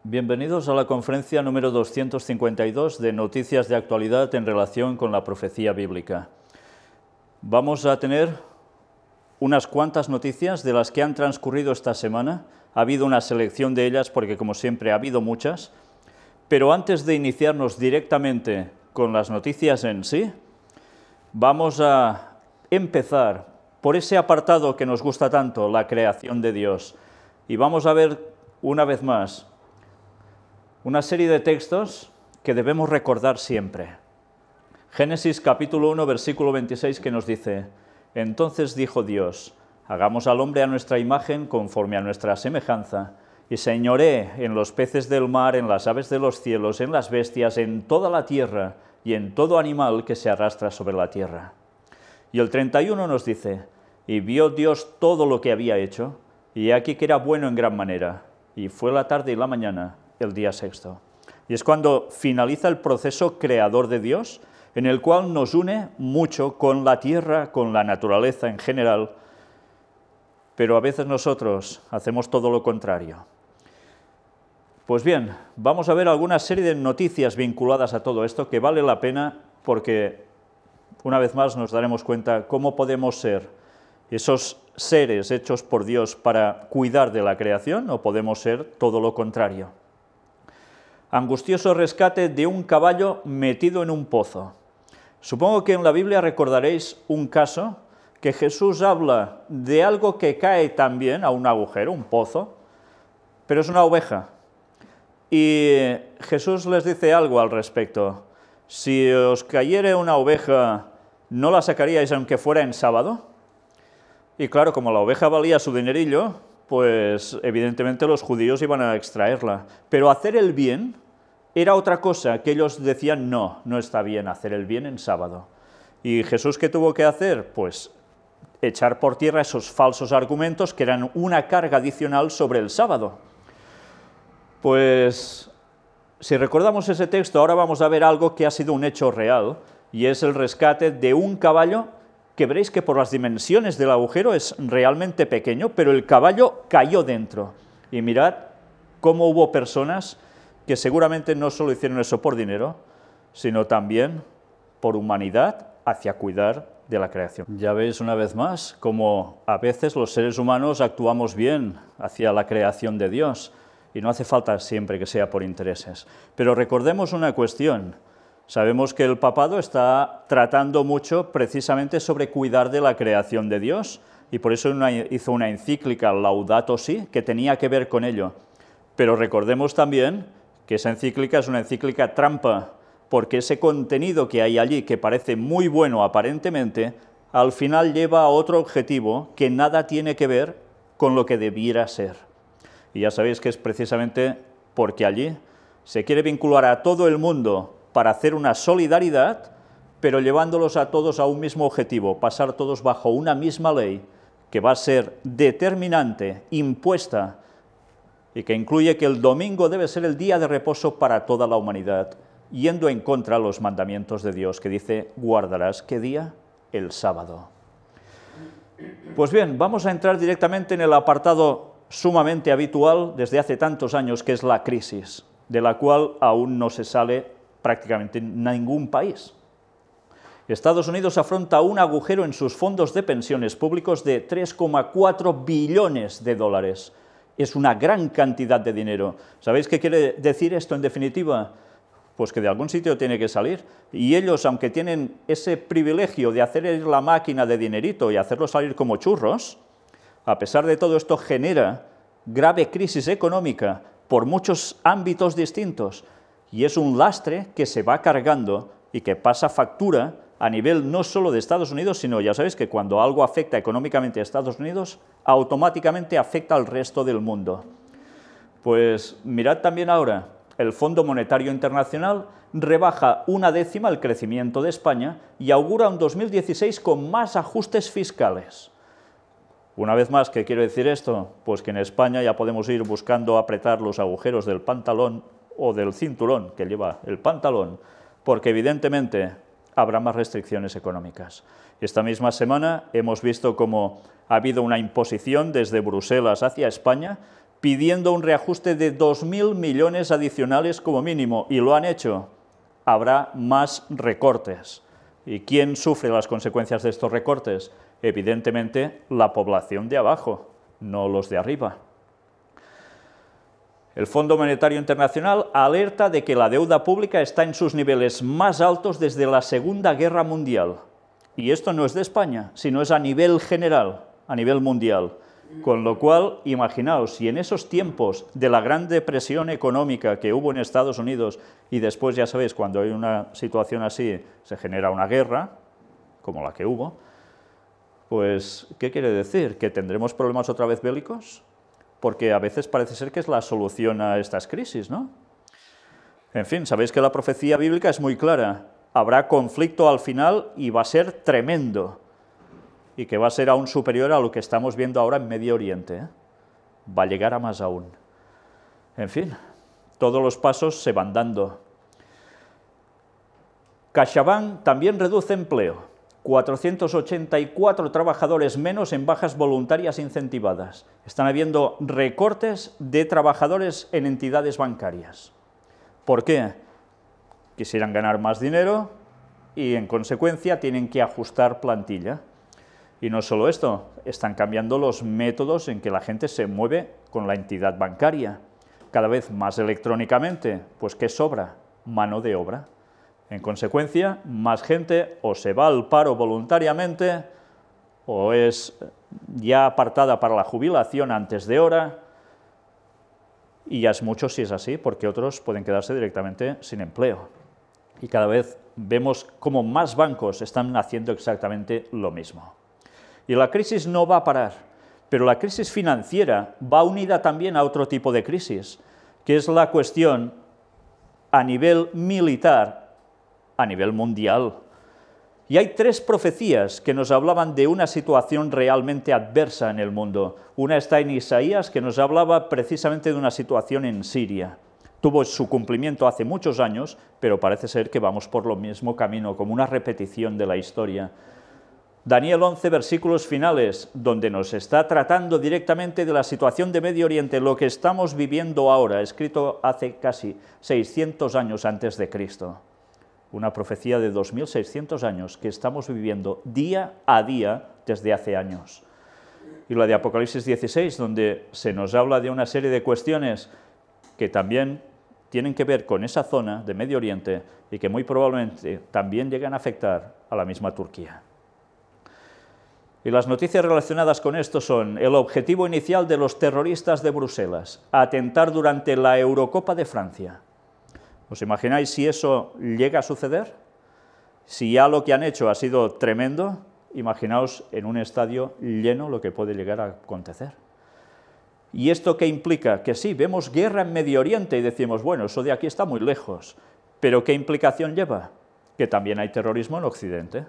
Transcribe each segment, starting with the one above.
Bienvenidos a la conferencia número 252 de Noticias de Actualidad en relación con la profecía bíblica. Vamos a tener unas cuantas noticias de las que han transcurrido esta semana. Ha habido una selección de ellas porque, como siempre, ha habido muchas. Pero antes de iniciarnos directamente con las noticias en sí, vamos a empezar por ese apartado que nos gusta tanto, la creación de Dios. Y vamos a ver una vez más una serie de textos que debemos recordar siempre. Génesis capítulo 1, versículo 26, que nos dice: Entonces dijo Dios, hagamos al hombre a nuestra imagen, conforme a nuestra semejanza, y señoree en los peces del mar, en las aves de los cielos, en las bestias, en toda la tierra, y en todo animal que se arrastra sobre la tierra. Y el 31 nos dice: Y vio Dios todo lo que había hecho, y he aquí que era bueno en gran manera, y fue la tarde y la mañana, el día sexto. Y es cuando finaliza el proceso creador de Dios, en el cual nos une mucho con la tierra, con la naturaleza en general, pero a veces nosotros hacemos todo lo contrario. Pues bien, vamos a ver alguna serie de noticias vinculadas a todo esto que vale la pena, porque una vez más nos daremos cuenta cómo podemos ser esos seres hechos por Dios para cuidar de la creación, o podemos ser todo lo contrario. Angustioso rescate de un caballo metido en un pozo. Supongo que en la Biblia recordaréis un caso que Jesús habla de algo que cae también a un agujero, un pozo, pero es una oveja. Y Jesús les dice algo al respecto. Si os cayere una oveja, ¿no la sacaríais aunque fuera en sábado? Y claro, como la oveja valía su dinerillo, pues evidentemente los judíos iban a extraerla. Pero hacer el bien era otra cosa, que ellos decían: no, no está bien hacer el bien en sábado. ¿Y Jesús qué tuvo que hacer? Pues echar por tierra esos falsos argumentos que eran una carga adicional sobre el sábado. Pues si recordamos ese texto, ahora vamos a ver algo que ha sido un hecho real, y es el rescate de un caballo que veréis que por las dimensiones del agujero es realmente pequeño, pero el caballo cayó dentro. Y mirad cómo hubo personas que seguramente no solo hicieron eso por dinero, sino también por humanidad hacia cuidar de la creación. Ya veis una vez más cómo a veces los seres humanos actuamos bien hacia la creación de Dios, y no hace falta siempre que sea por intereses. Pero recordemos una cuestión. Sabemos que el papado está tratando mucho precisamente sobre cuidar de la creación de Dios, y por eso hizo una encíclica, Laudato Si, que tenía que ver con ello. Pero recordemos también que esa encíclica es una encíclica trampa, porque ese contenido que hay allí, que parece muy bueno aparentemente, al final lleva a otro objetivo que nada tiene que ver con lo que debiera ser. Y ya sabéis que es precisamente porque allí se quiere vincular a todo el mundo para hacer una solidaridad, pero llevándolos a todos a un mismo objetivo, pasar todos bajo una misma ley que va a ser determinante, impuesta, y que incluye que el domingo debe ser el día de reposo para toda la humanidad, yendo en contra de los mandamientos de Dios, que dice: guardarás, ¿qué día? El sábado. Pues bien, vamos a entrar directamente en el apartado sumamente habitual desde hace tantos años, que es la crisis, de la cual aún no se sale prácticamente ningún país. Estados Unidos afronta un agujero en sus fondos de pensiones públicos de 3,4 billones de dólares. Es una gran cantidad de dinero. ¿Sabéis qué quiere decir esto en definitiva? Pues que de algún sitio tiene que salir. Y ellos, aunque tienen ese privilegio de hacer ir la máquina de dinerito y hacerlo salir como churros, a pesar de todo esto genera grave crisis económica por muchos ámbitos distintos. Y es un lastre que se va cargando y que pasa factura a nivel no solo de Estados Unidos, sino ya sabéis que cuando algo afecta económicamente a Estados Unidos, automáticamente afecta al resto del mundo. Pues mirad también ahora, el Fondo Monetario Internacional rebaja 1/10 el crecimiento de España y augura un 2016 con más ajustes fiscales. Una vez más, ¿qué quiere decir esto? Pues que en España ya podemos ir buscando apretar los agujeros del pantalón o del cinturón que lleva el pantalón, porque evidentemente habrá más restricciones económicas. Esta misma semana hemos visto cómo ha habido una imposición desde Bruselas hacia España pidiendo un reajuste de 2.000 millones adicionales como mínimo, y lo han hecho. Habrá más recortes. ¿Y quién sufre las consecuencias de estos recortes? Evidentemente, la población de abajo, no los de arriba. El Fondo Monetario Internacional alerta de que la deuda pública está en sus niveles más altos desde la Segunda Guerra Mundial. Y esto no es de España, sino es a nivel general, a nivel mundial. Con lo cual, imaginaos, si en esos tiempos de la gran depresión económica que hubo en Estados Unidos, y después, ya sabéis, cuando hay una situación así, se genera una guerra, como la que hubo, pues, ¿qué quiere decir? ¿Que tendremos problemas otra vez bélicos? Porque a veces parece ser que es la solución a estas crisis, ¿no? En fin, sabéis que la profecía bíblica es muy clara. Habrá conflicto al final y va a ser tremendo. Y que va a ser aún superior a lo que estamos viendo ahora en Medio Oriente, ¿eh? Va a llegar a más aún. En fin, todos los pasos se van dando. CaixaBank también reduce empleo. 484 trabajadores menos en bajas voluntarias incentivadas. Están habiendo recortes de trabajadores en entidades bancarias. ¿Por qué? Quisieran ganar más dinero y, en consecuencia, tienen que ajustar plantilla. Y no solo esto, están cambiando los métodos en que la gente se mueve con la entidad bancaria. Cada vez más electrónicamente, pues ¿qué sobra? Mano de obra. En consecuencia, más gente o se va al paro voluntariamente o es ya apartada para la jubilación antes de hora, y ya es mucho si es así, porque otros pueden quedarse directamente sin empleo. Y cada vez vemos cómo más bancos están haciendo exactamente lo mismo. Y la crisis no va a parar, pero la crisis financiera va unida también a otro tipo de crisis, que es la cuestión a nivel militar, a nivel mundial. Y hay tres profecías que nos hablaban de una situación realmente adversa en el mundo. Una está en Isaías, que nos hablaba precisamente de una situación en Siria. Tuvo su cumplimiento hace muchos años, pero parece ser que vamos por el mismo camino, como una repetición de la historia. Daniel 11, versículos finales, donde nos está tratando directamente de la situación de Medio Oriente, lo que estamos viviendo ahora, escrito hace casi 600 años antes de Cristo. Una profecía de 2600 años que estamos viviendo día a día desde hace años. Y la de Apocalipsis 16, donde se nos habla de una serie de cuestiones que también tienen que ver con esa zona de Medio Oriente y que muy probablemente también llegan a afectar a la misma Turquía. Y las noticias relacionadas con esto son el objetivo inicial de los terroristas de Bruselas, atentar durante la Eurocopa de Francia. ¿Os imagináis si eso llega a suceder? Si ya lo que han hecho ha sido tremendo, imaginaos en un estadio lleno lo que puede llegar a acontecer. ¿Y esto qué implica? Que sí, vemos guerra en Medio Oriente y decimos, bueno, eso de aquí está muy lejos, pero ¿qué implicación lleva? Que también hay terrorismo en Occidente.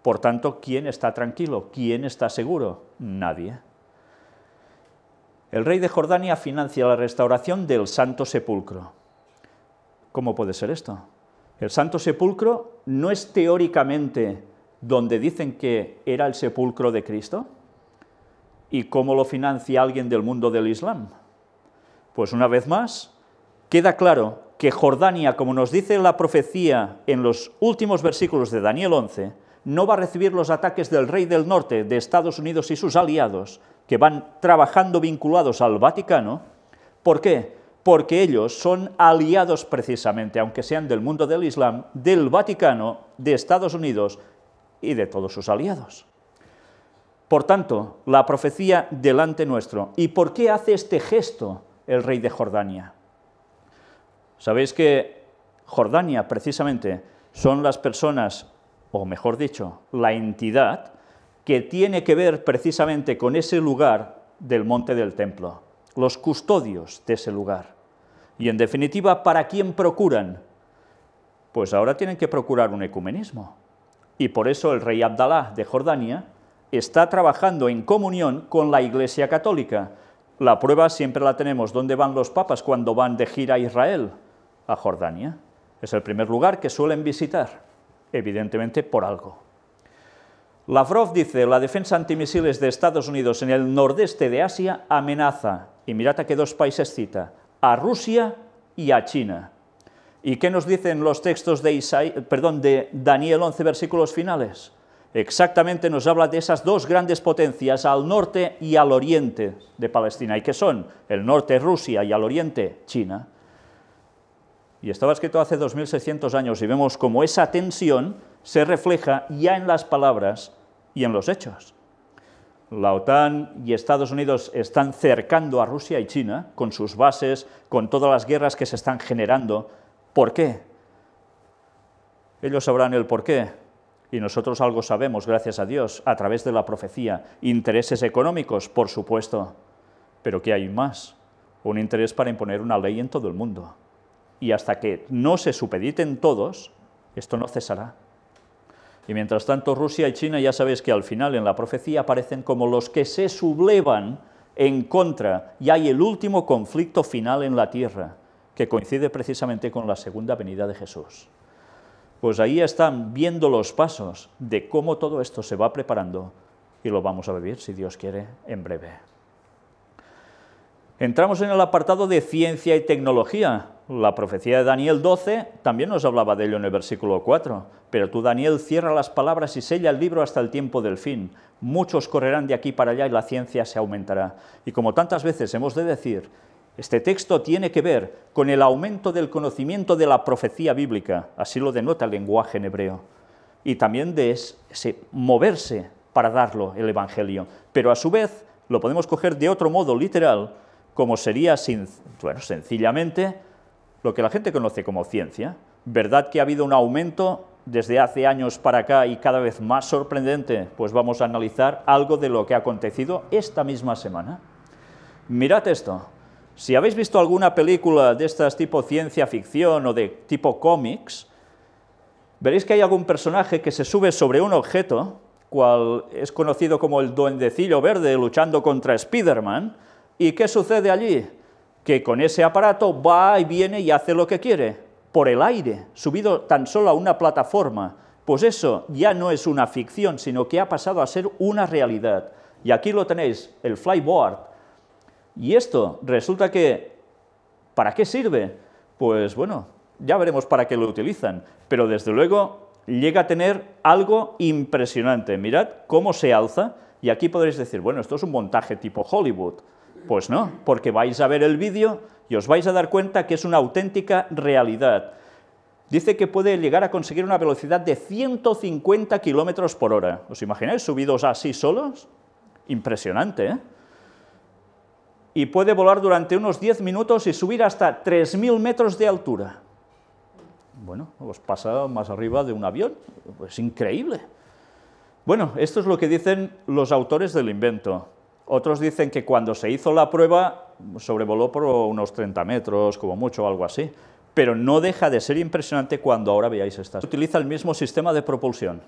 Por tanto, ¿quién está tranquilo? ¿Quién está seguro? Nadie. El rey de Jordania financia la restauración del Santo Sepulcro. ¿Cómo puede ser esto? El Santo Sepulcro no es teóricamente donde dicen que era el sepulcro de Cristo. ¿Y cómo lo financia alguien del mundo del Islam? Pues una vez más, queda claro que Jordania, como nos dice la profecía en los últimos versículos de Daniel 11, no va a recibir los ataques del rey del norte, de Estados Unidos y sus aliados, que van trabajando vinculados al Vaticano. ¿Por qué? Porque ellos son aliados precisamente, aunque sean del mundo del Islam, del Vaticano, de Estados Unidos y de todos sus aliados. Por tanto, la profecía delante nuestro. ¿Y por qué hace este gesto el rey de Jordania? Sabéis que Jordania, precisamente, son las personas, o mejor dicho, la entidad que tiene que ver precisamente con ese lugar del monte del templo, los custodios de ese lugar. Y en definitiva, ¿para quién procuran? Pues ahora tienen que procurar un ecumenismo. Y por eso el rey Abdalá de Jordania está trabajando en comunión con la Iglesia Católica. La prueba siempre la tenemos. ¿Dónde van los papas cuando van de gira a Israel? A Jordania. Es el primer lugar que suelen visitar. Evidentemente por algo. Lavrov dice, la defensa antimisiles de Estados Unidos en el nordeste de Asia amenaza Y mirad a qué dos países cita, a Rusia y a China. ¿Y qué nos dicen los textos de Daniel 11, versículos finales? Exactamente nos habla de esas dos grandes potencias, al norte y al oriente de Palestina. ¿Y qué son? El norte Rusia y al oriente China. Y estaba escrito hace 2600 años y vemos cómo esa tensión se refleja ya en las palabras y en los hechos. La OTAN y Estados Unidos están cercando a Rusia y China con sus bases, con todas las guerras que se están generando. ¿Por qué? Ellos sabrán el por qué, y nosotros algo sabemos, gracias a Dios, a través de la profecía. Intereses económicos, por supuesto, pero ¿qué hay más? Un interés para imponer una ley en todo el mundo. Y hasta que no se supediten todos, esto no cesará. Y mientras tanto, Rusia y China, ya sabéis que al final en la profecía aparecen como los que se sublevan en contra, y hay el último conflicto final en la tierra, que coincide precisamente con la segunda venida de Jesús. Pues ahí están viendo los pasos de cómo todo esto se va preparando, y lo vamos a vivir, si Dios quiere, en breve. Entramos en el apartado de ciencia y tecnología. La profecía de Daniel 12 también nos hablaba de ello en el versículo 4. Pero tú, Daniel, cierra las palabras y sella el libro hasta el tiempo del fin. Muchos correrán de aquí para allá y la ciencia se aumentará. Y como tantas veces hemos de decir, este texto tiene que ver con el aumento del conocimiento de la profecía bíblica, así lo denota el lenguaje en hebreo, y también de ese moverse para darlo el Evangelio. Pero a su vez lo podemos coger de otro modo literal, como sería sencillamente lo que la gente conoce como ciencia. ¿Verdad que ha habido un aumento desde hace años para acá y cada vez más sorprendente? Pues vamos a analizar algo de lo que ha acontecido esta misma semana. Mirad esto. Si habéis visto alguna película de estas tipo ciencia ficción o de tipo cómics, veréis que hay algún personaje que se sube sobre un objeto, cual es conocido como el Duendecillo Verde luchando contra Spider-Man. ¿Y qué sucede allí? Que con ese aparato va y viene y hace lo que quiere, por el aire, subido tan solo a una plataforma. Pues eso ya no es una ficción, sino que ha pasado a ser una realidad. Y aquí lo tenéis, el flyboard. Y esto resulta que, ¿para qué sirve? Pues bueno, ya veremos para qué lo utilizan, pero desde luego llega a tener algo impresionante. Mirad cómo se alza, y aquí podréis decir, bueno, esto es un montaje tipo Hollywood. Pues no, porque vais a ver el vídeo y os vais a dar cuenta que es una auténtica realidad. Dice que puede llegar a conseguir una velocidad de 150 kilómetros por hora. ¿Os imagináis subidos así solos? Impresionante, ¿eh? Y puede volar durante unos 10 minutos y subir hasta 3.000 metros de altura. Bueno, os pasa más arriba de un avión, es increíble. Bueno, esto es lo que dicen los autores del invento. Otros dicen que cuando se hizo la prueba sobrevoló por unos 30 metros, como mucho, o algo así. Pero no deja de ser impresionante cuando ahora veáis estas. Utiliza el mismo sistema de propulsión.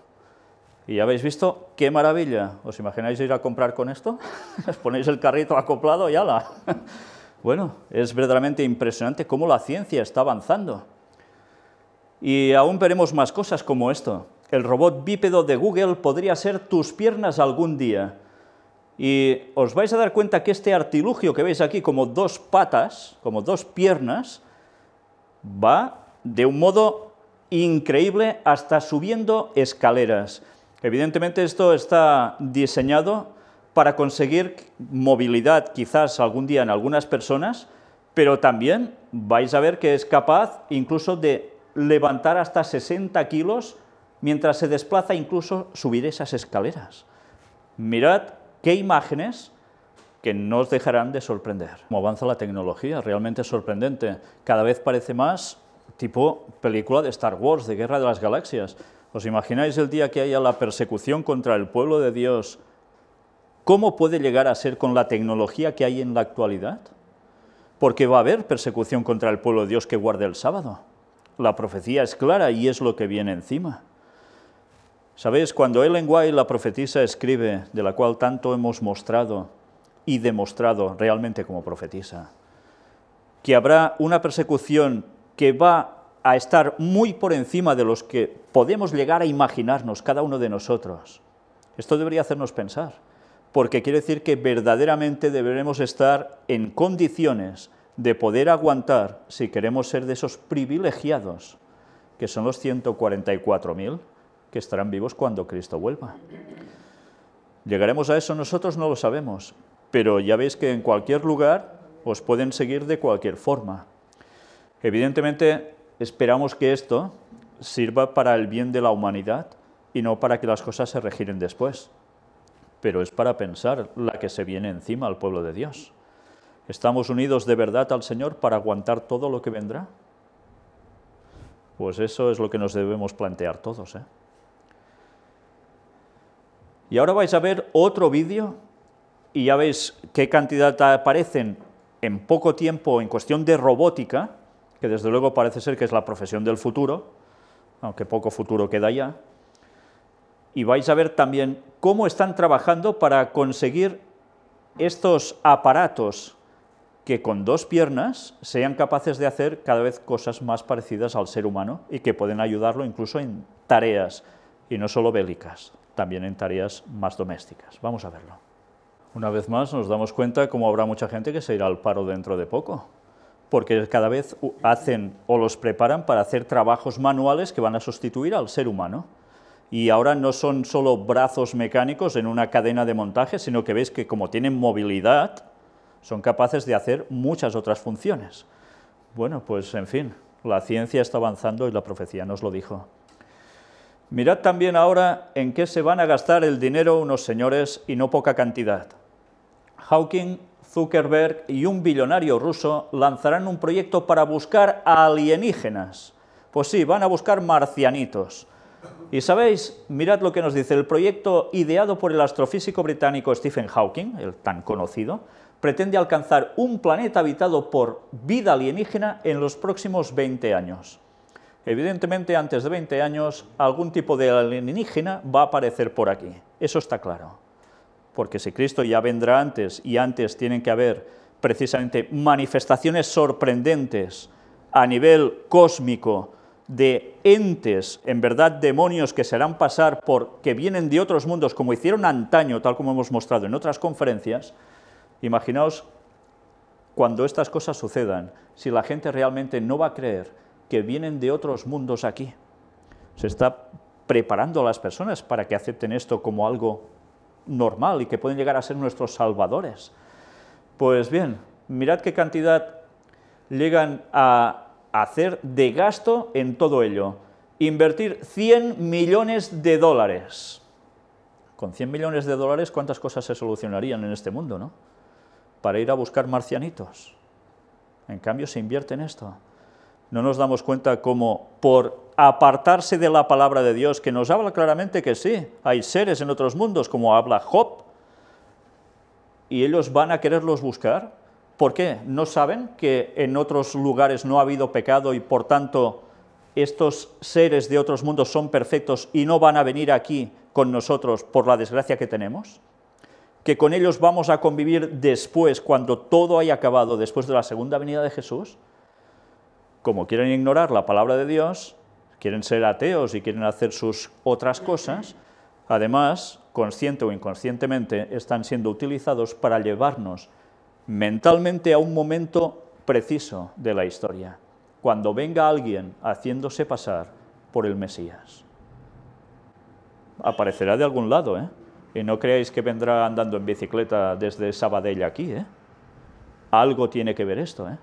Y ya habéis visto, ¡qué maravilla! ¿Os imagináis ir a comprar con esto? Os ponéis el carrito acoplado y ¡hala! Bueno, es verdaderamente impresionante cómo la ciencia está avanzando. Y aún veremos más cosas como esto. El robot bípedo de Google podría ser tus piernas algún día. Y os vais a dar cuenta que este artilugio que veis aquí como dos patas, como dos piernas, va de un modo increíble hasta subiendo escaleras. Evidentemente esto está diseñado para conseguir movilidad quizás algún día en algunas personas, pero también vais a ver que es capaz incluso de levantar hasta 60 kilos mientras se desplaza, incluso subir esas escaleras. Mirad qué imágenes que no os dejarán de sorprender. Cómo avanza la tecnología, realmente es sorprendente. Cada vez parece más tipo película de Star Wars, de Guerra de las Galaxias. ¿Os imagináis el día que haya la persecución contra el pueblo de Dios? ¿Cómo puede llegar a ser con la tecnología que hay en la actualidad? Porque va a haber persecución contra el pueblo de Dios que guarde el sábado. La profecía es clara y es lo que viene encima. ¿Sabéis? Cuando Ellen White, la profetisa, escribe, de la cual tanto hemos mostrado y demostrado realmente como profetisa, que habrá una persecución que va a estar muy por encima de los que podemos llegar a imaginarnos cada uno de nosotros. Esto debería hacernos pensar, porque quiere decir que verdaderamente deberemos estar en condiciones de poder aguantar, si queremos ser de esos privilegiados, que son los 144.000 que estarán vivos cuando Cristo vuelva. ¿Llegaremos a eso nosotros? No lo sabemos, pero ya veis que en cualquier lugar os pueden seguir de cualquier forma. Evidentemente, esperamos que esto sirva para el bien de la humanidad y no para que las cosas se regiren después, pero es para pensar la que se viene encima al pueblo de Dios. ¿Estamos unidos de verdad al Señor para aguantar todo lo que vendrá? Pues eso es lo que nos debemos plantear todos, ¿eh? Y ahora vais a ver otro vídeo y ya veis qué cantidad aparecen en poco tiempo en cuestión de robótica, que desde luego parece ser que es la profesión del futuro, aunque poco futuro queda ya. Y vais a ver también cómo están trabajando para conseguir estos aparatos que con 2 piernas sean capaces de hacer cada vez cosas más parecidas al ser humano y que pueden ayudarlo incluso en tareas, y no solo bélicas, también en tareas más domésticas. Vamos a verlo. Una vez más nos damos cuenta cómo habrá mucha gente que se irá al paro dentro de poco, porque cada vez hacen o los preparan para hacer trabajos manuales que van a sustituir al ser humano. Y ahora no son solo brazos mecánicos en una cadena de montaje, sino que veis que como tienen movilidad, son capaces de hacer muchas otras funciones. Bueno, pues en fin, la ciencia está avanzando y la profecía nos lo dijo. Mirad también ahora en qué se van a gastar el dinero unos señores y no poca cantidad. Hawking, Zuckerberg y un billonario ruso lanzarán un proyecto para buscar a alienígenas. Pues sí, van a buscar marcianitos. Y sabéis, mirad lo que nos dice, el proyecto ideado por el astrofísico británico Stephen Hawking, el tan conocido, pretende alcanzar un planeta habitado por vida alienígena en los próximos 20 años. Evidentemente, antes de 20 años, algún tipo de alienígena va a aparecer por aquí, eso está claro. Porque si Cristo ya vendrá antes, y antes tienen que haber precisamente manifestaciones sorprendentes a nivel cósmico de entes, en verdad demonios que se harán pasar por que vienen de otros mundos, como hicieron antaño, tal como hemos mostrado en otras conferencias, imaginaos cuando estas cosas sucedan, si la gente realmente no va a creer que vienen de otros mundos aquí. Se está preparando a las personas para que acepten esto como algo normal y que pueden llegar a ser nuestros salvadores. Pues bien, mirad qué cantidad llegan a hacer de gasto en todo ello. Invertir 100 millones de dólares. Con 100 millones de dólares, ¿cuántas cosas se solucionarían en este mundo, no? Para ir a buscar marcianitos. En cambio, se invierte en esto. No nos damos cuenta cómo, por apartarse de la palabra de Dios, que nos habla claramente que sí, hay seres en otros mundos, como habla Job, y ellos van a quererlos buscar. ¿Por qué? ¿No saben que en otros lugares no ha habido pecado y por tanto estos seres de otros mundos son perfectos y no van a venir aquí con nosotros por la desgracia que tenemos? ¿Que con ellos vamos a convivir después, cuando todo haya acabado, después de la segunda venida de Jesús? Como quieren ignorar la palabra de Dios, quieren ser ateos y quieren hacer sus otras cosas, además, consciente o inconscientemente, están siendo utilizados para llevarnos mentalmente a un momento preciso de la historia, cuando venga alguien haciéndose pasar por el Mesías. Aparecerá de algún lado, ¿eh? Y no creáis que vendrá andando en bicicleta desde Sabadell aquí, ¿eh? Algo tiene que ver esto, ¿eh?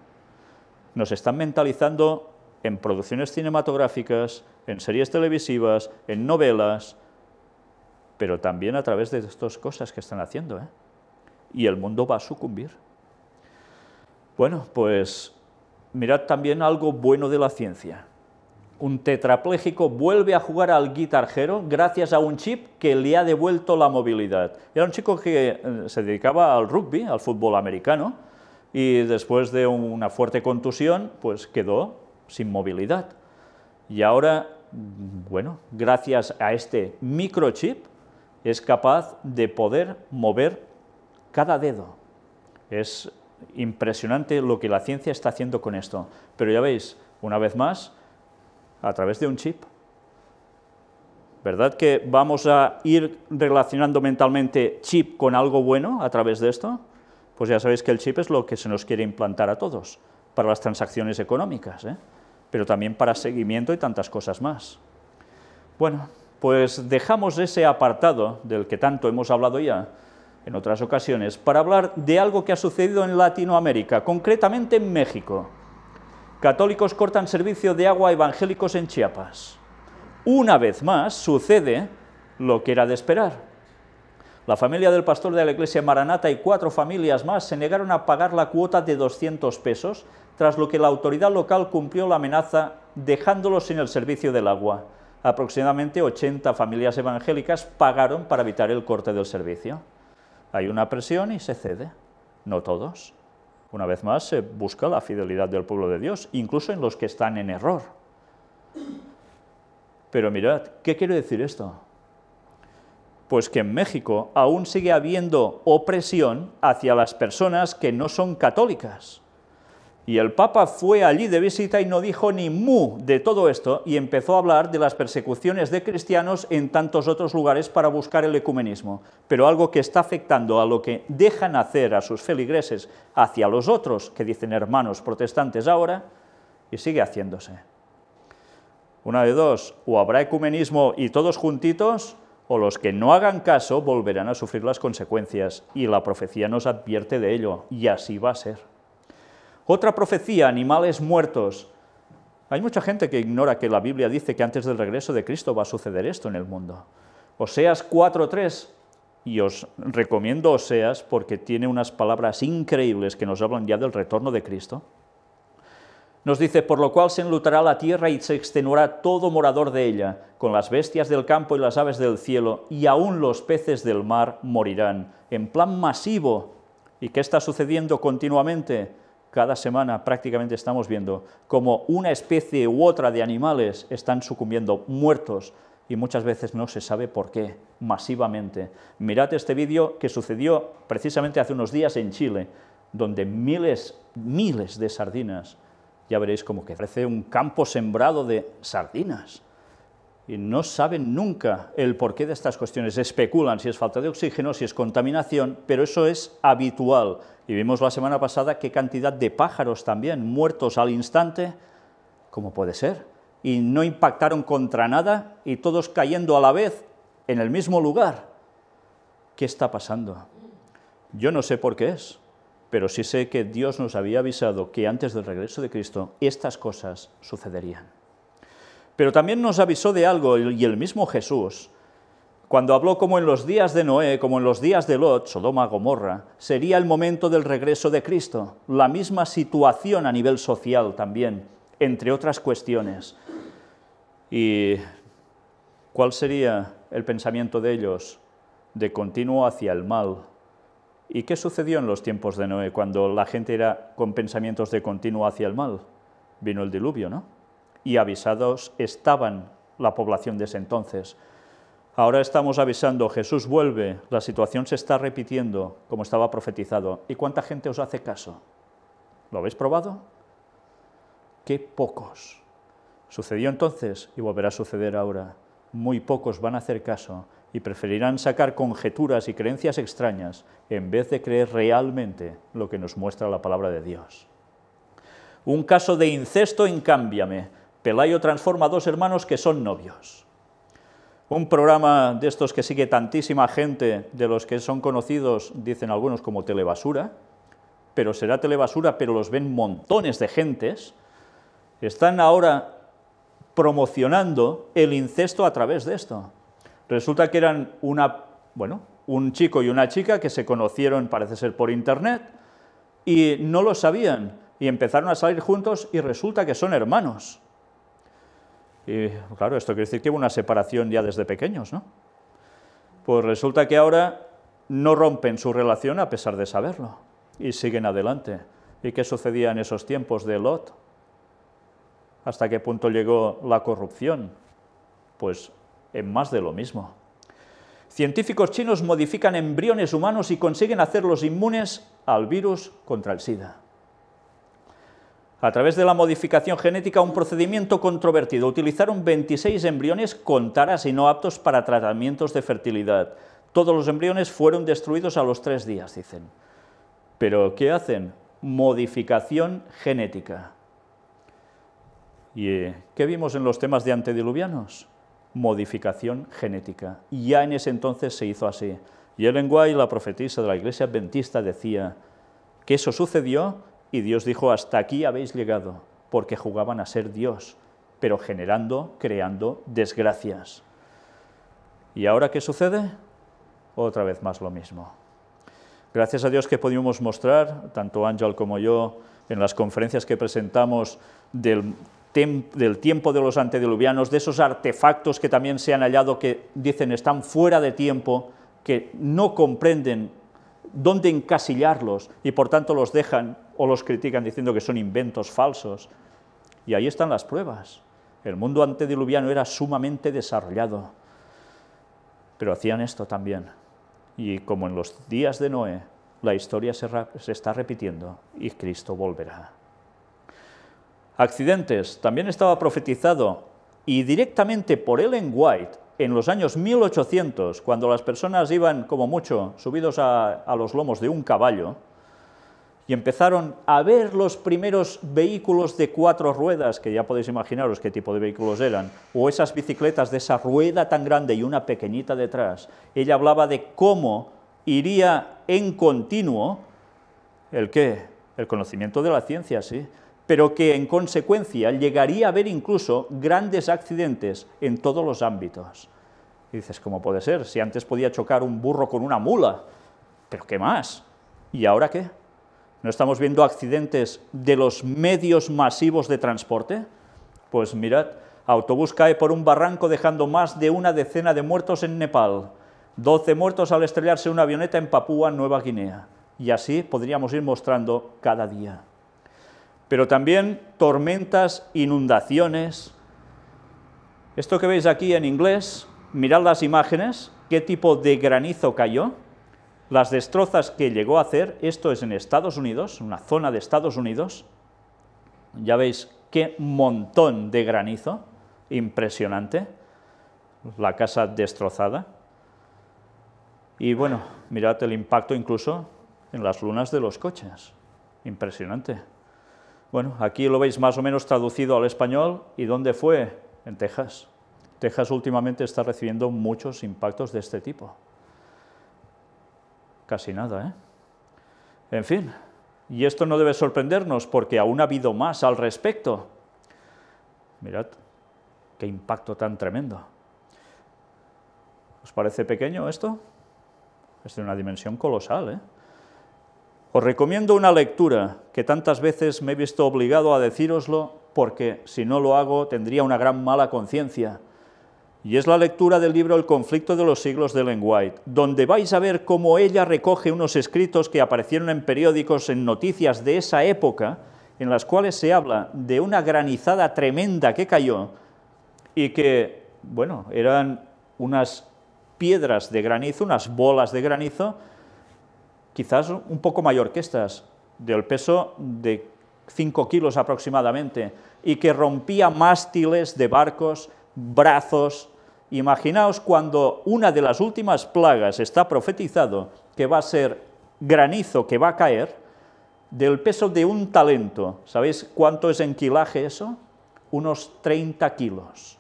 Nos están mentalizando en producciones cinematográficas, en series televisivas, en novelas, pero también a través de estas cosas que están haciendo, ¿eh? Y el mundo va a sucumbir. Bueno, pues mirad también algo bueno de la ciencia. Un tetrapléjico vuelve a jugar al Guitar Hero gracias a un chip que le ha devuelto la movilidad. Era un chico que se dedicaba al rugby, al fútbol americano, y después de una fuerte contusión, pues quedó sin movilidad. Y ahora, bueno, gracias a este microchip, es capaz de poder mover cada dedo. Es impresionante lo que la ciencia está haciendo con esto. Pero ya veis, una vez más, a través de un chip. ¿Verdad que vamos a ir relacionando mentalmente chip con algo bueno a través de esto? Pues ya sabéis que el chip es lo que se nos quiere implantar a todos, para las transacciones económicas, pero también para seguimiento y tantas cosas más. Bueno, pues dejamos ese apartado del que tanto hemos hablado ya en otras ocasiones, para hablar de algo que ha sucedido en Latinoamérica, concretamente en México. Católicos cortan servicio de agua a evangélicos en Chiapas. Una vez más sucede lo que era de esperar. La familia del pastor de la iglesia Maranata y 4 familias más se negaron a pagar la cuota de 200 pesos, tras lo que la autoridad local cumplió la amenaza dejándolos sin el servicio del agua. Aproximadamente 80 familias evangélicas pagaron para evitar el corte del servicio. Hay una presión y se cede, no todos. Una vez más se busca la fidelidad del pueblo de Dios, incluso en los que están en error. Pero mirad, ¿qué quiere decir esto? Pues que en México aún sigue habiendo opresión hacia las personas que no son católicas. Y el Papa fue allí de visita y no dijo ni mu de todo esto y empezó a hablar de las persecuciones de cristianos en tantos otros lugares para buscar el ecumenismo. Pero algo que está afectando a lo que dejan hacer a sus feligreses hacia los otros, que dicen hermanos protestantes ahora, y sigue haciéndose. Una de dos, o habrá ecumenismo y todos juntitos, o los que no hagan caso volverán a sufrir las consecuencias, y la profecía nos advierte de ello, y así va a ser. Otra profecía, animales muertos. Hay mucha gente que ignora que la Biblia dice que antes del regreso de Cristo va a suceder esto en el mundo. Oseas 4:3, y os recomiendo Oseas porque tiene unas palabras increíbles que nos hablan ya del retorno de Cristo. Nos dice, por lo cual se enlutará la tierra y se extenuará todo morador de ella, con las bestias del campo y las aves del cielo, y aún los peces del mar morirán, en plan masivo. ¿Y qué está sucediendo continuamente? Cada semana prácticamente estamos viendo como una especie u otra de animales están sucumbiendo, muertos, y muchas veces no se sabe por qué, masivamente. Mirad este vídeo que sucedió precisamente hace unos días en Chile, donde miles de sardinas. Ya veréis como que parece un campo sembrado de sardinas. Y no saben nunca el porqué de estas cuestiones. Especulan si es falta de oxígeno, si es contaminación, pero eso es habitual. Y vimos la semana pasada qué cantidad de pájaros también muertos al instante. ¿Cómo puede ser? Y no impactaron contra nada y todos cayendo a la vez en el mismo lugar. ¿Qué está pasando? Yo no sé por qué es. Pero sí sé que Dios nos había avisado que antes del regreso de Cristo estas cosas sucederían. Pero también nos avisó de algo, y el mismo Jesús, cuando habló como en los días de Noé, como en los días de Lot, Sodoma, Gomorra, sería el momento del regreso de Cristo, la misma situación a nivel social también, entre otras cuestiones. ¿Y cuál sería el pensamiento de ellos? De continuo hacia el mal. ¿Y qué sucedió en los tiempos de Noé, cuando la gente era con pensamientos de continuo hacia el mal? Vino el diluvio, ¿no? Y avisados estaban la población de ese entonces. Ahora estamos avisando, Jesús vuelve, la situación se está repitiendo como estaba profetizado. ¿Y cuánta gente os hace caso? ¿Lo habéis probado? ¡Qué pocos! Sucedió entonces y volverá a suceder ahora. Muy pocos van a hacer caso y preferirán sacar conjeturas y creencias extrañas en vez de creer realmente lo que nos muestra la palabra de Dios. Un caso de incesto en Cámbiame. Pelayo transforma a 2 hermanos que son novios. Un programa de estos que sigue tantísima gente, de los que son conocidos, dicen algunos, como telebasura, pero será telebasura, pero los ven montones de gentes, están ahora promocionando el incesto a través de esto. Resulta que eran un chico y una chica que se conocieron, parece ser por internet, y no lo sabían, y empezaron a salir juntos y resulta que son hermanos. Y claro, esto quiere decir que hubo una separación ya desde pequeños, ¿no? Pues resulta que ahora no rompen su relación a pesar de saberlo, y siguen adelante. ¿Y qué sucedía en esos tiempos de Lot? ¿Hasta qué punto llegó la corrupción? Pues en más de lo mismo. Científicos chinos modifican embriones humanos y consiguen hacerlos inmunes al virus contra el SIDA. A través de la modificación genética, un procedimiento controvertido. Utilizaron 26 embriones con taras y no aptos para tratamientos de fertilidad. Todos los embriones fueron destruidos a los 3 días, dicen. ¿Pero qué hacen? Modificación genética. ¿Y qué vimos en los temas de antediluvianos? Modificación genética. Y ya en ese entonces se hizo así. Y Ellen White, la profetisa de la Iglesia Adventista, decía que eso sucedió y Dios dijo, hasta aquí habéis llegado, porque jugaban a ser Dios, pero generando, creando desgracias. ¿Y ahora qué sucede? Otra vez más lo mismo. Gracias a Dios que pudimos mostrar, tanto Ángel como yo, en las conferencias que presentamos del tiempo de los antediluvianos, de esos artefactos que también se han hallado que dicen están fuera de tiempo, que no comprenden dónde encasillarlos y por tanto los dejan o los critican diciendo que son inventos falsos. Y ahí están las pruebas. El mundo antediluviano era sumamente desarrollado, pero hacían esto también. Y como en los días de Noé, la historia se está repitiendo y Cristo volverá. Accidentes. También estaba profetizado, y directamente por Ellen White, en los años 1800, cuando las personas iban, como mucho, subidos a los lomos de un caballo, y empezaron a ver los primeros vehículos de 4 ruedas, que ya podéis imaginaros qué tipo de vehículos eran, o esas bicicletas de esa rueda tan grande y una pequeñita detrás. Ella hablaba de cómo iría en continuo, ¿el qué? El conocimiento de la ciencia, sí, pero que en consecuencia llegaría a haber incluso grandes accidentes en todos los ámbitos. Y dices, ¿cómo puede ser? Si antes podía chocar un burro con una mula, ¿pero qué más? ¿Y ahora qué? ¿No estamos viendo accidentes de los medios masivos de transporte? Pues mirad, autobús cae por un barranco dejando más de una decena de muertos en Nepal, 12 muertos al estrellarse una avioneta en Papúa Nueva Guinea, y así podríamos ir mostrando cada día. Pero también tormentas, inundaciones. Esto que veis aquí en inglés, mirad las imágenes, qué tipo de granizo cayó, las destrozas que llegó a hacer. Esto es en Estados Unidos, una zona de Estados Unidos. Ya veis qué montón de granizo, impresionante, la casa destrozada. Y bueno, mirad el impacto incluso en las lunas de los coches, impresionante. Bueno, aquí lo veis más o menos traducido al español. ¿Y dónde fue? En Texas. Texas últimamente está recibiendo muchos impactos de este tipo. Casi nada, ¿eh? En fin, y esto no debe sorprendernos porque aún ha habido más al respecto. Mirad, qué impacto tan tremendo. ¿Os parece pequeño esto? Es de una dimensión colosal, ¿eh? Os recomiendo una lectura que tantas veces me he visto obligado a decíroslo porque si no lo hago tendría una gran mala conciencia. Y es la lectura del libro El conflicto de los siglos de Ellen White, donde vais a ver cómo ella recoge unos escritos que aparecieron en periódicos, en noticias de esa época, en las cuales se habla de una granizada tremenda que cayó y que, bueno, eran unas piedras de granizo, unas bolas de granizo, quizás un poco mayor que estas, del peso de 5 kilos aproximadamente, y que rompía mástiles de barcos, brazos. Imaginaos cuando una de las últimas plagas está profetizado que va a ser granizo que va a caer, del peso de un talento. ¿Sabéis cuánto es en quilaje eso? Unos 30 kilos.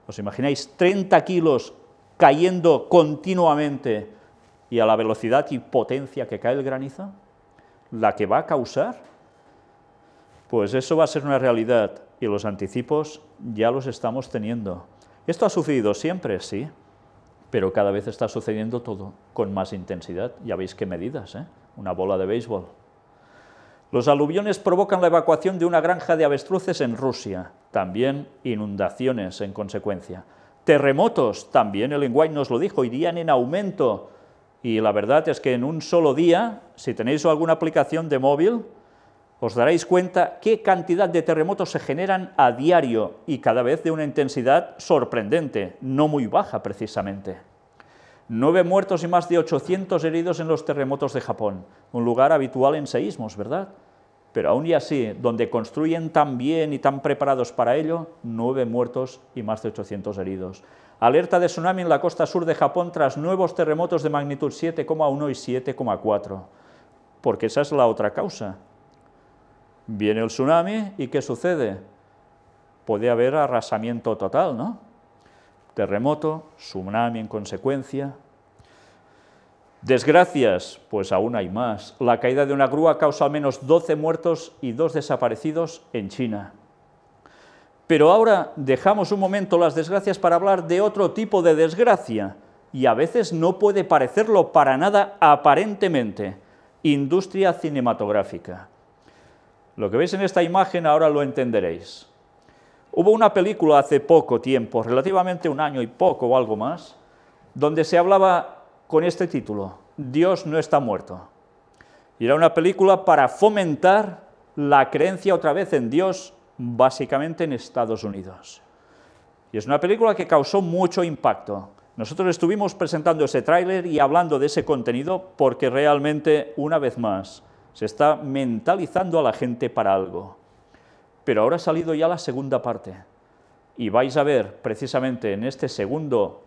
¿Os imagináis 30 kilos cayendo continuamente y a la velocidad y potencia que cae el granizo? ¿La que va a causar? Pues eso va a ser una realidad y los anticipos ya los estamos teniendo. ¿Esto ha sucedido siempre? Sí, pero cada vez está sucediendo todo con más intensidad. Ya veis qué medidas, ¿eh? Una bola de béisbol. Los aluviones provocan la evacuación de una granja de avestruces en Rusia, también inundaciones en consecuencia. Terremotos, también Ellen White nos lo dijo, irían en aumento. Y la verdad es que en un solo día, si tenéis alguna aplicación de móvil, os daréis cuenta qué cantidad de terremotos se generan a diario y cada vez de una intensidad sorprendente, no muy baja precisamente. 9 muertos y más de 800 heridos en los terremotos de Japón, un lugar habitual en seísmos, ¿verdad? Pero aún y así, donde construyen tan bien y tan preparados para ello, 9 muertos y más de 800 heridos. Alerta de tsunami en la costa sur de Japón tras nuevos terremotos de magnitud 7,1 y 7,4. Porque esa es la otra causa. Viene el tsunami y ¿qué sucede? Puede haber arrasamiento total, ¿no? Terremoto, tsunami en consecuencia. Desgracias, pues aún hay más. La caída de una grúa causa al menos 12 muertos y 2 desaparecidos en China. Pero ahora dejamos un momento las desgracias para hablar de otro tipo de desgracia, y a veces no puede parecerlo para nada aparentemente: industria cinematográfica. Lo que veis en esta imagen ahora lo entenderéis. Hubo una película hace poco tiempo, relativamente un año y poco o algo más, donde se hablaba con este título: Dios no está muerto. Y era una película para fomentar la creencia otra vez en Dios, básicamente en Estados Unidos. Y es una película que causó mucho impacto. Nosotros estuvimos presentando ese tráiler y hablando de ese contenido porque realmente, una vez más, se está mentalizando a la gente para algo. Pero ahora ha salido ya la segunda parte. Y vais a ver, precisamente en este segundo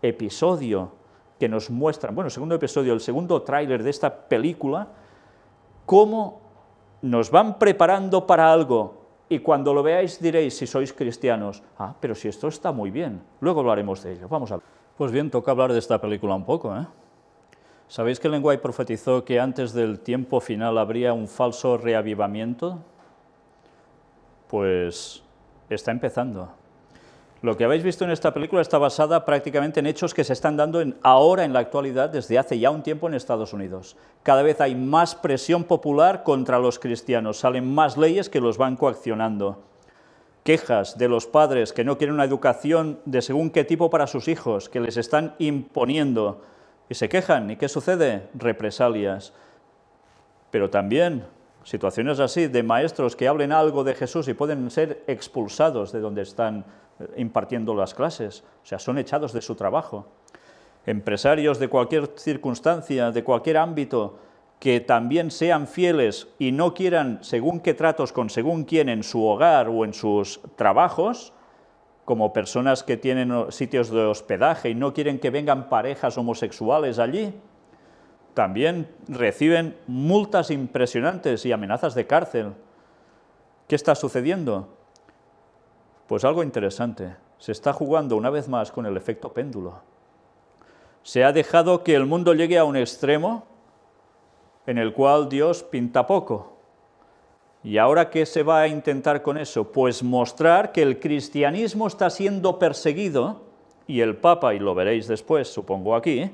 episodio que nos muestran, bueno, segundo episodio, el segundo tráiler de esta película, cómo nos van preparando para algo, y cuando lo veáis diréis, si sois cristianos, ah, pero si esto está muy bien, luego hablaremos de ello, vamos a ver. Pues bien, toca hablar de esta película un poco, ¿eh? ¿Sabéis que Ellen White profetizó que antes del tiempo final habría un falso reavivamiento? Pues está empezando. Lo que habéis visto en esta película está basada prácticamente en hechos que se están dando ahora, en la actualidad, desde hace ya un tiempo en Estados Unidos. Cada vez hay más presión popular contra los cristianos, salen más leyes que los van coaccionando. Quejas de los padres que no quieren una educación de según qué tipo para sus hijos, que les están imponiendo, y se quejan, ¿y qué sucede? Represalias. Pero también situaciones así de maestros que hablen algo de Jesús y pueden ser expulsados de donde están impartiendo las clases, o sea, son echados de su trabajo. Empresarios de cualquier circunstancia, de cualquier ámbito, que también sean fieles y no quieran según qué tratos con según quién en su hogar o en sus trabajos, como personas que tienen sitios de hospedaje y no quieren que vengan parejas homosexuales allí, también reciben multas impresionantes y amenazas de cárcel. ¿Qué está sucediendo? Pues algo interesante. Se está jugando una vez más con el efecto péndulo. Se ha dejado que el mundo llegue a un extremo en el cual Dios pinta poco. ¿Y ahora qué se va a intentar con eso? Pues mostrar que el cristianismo está siendo perseguido, y el Papa, y lo veréis después, supongo aquí,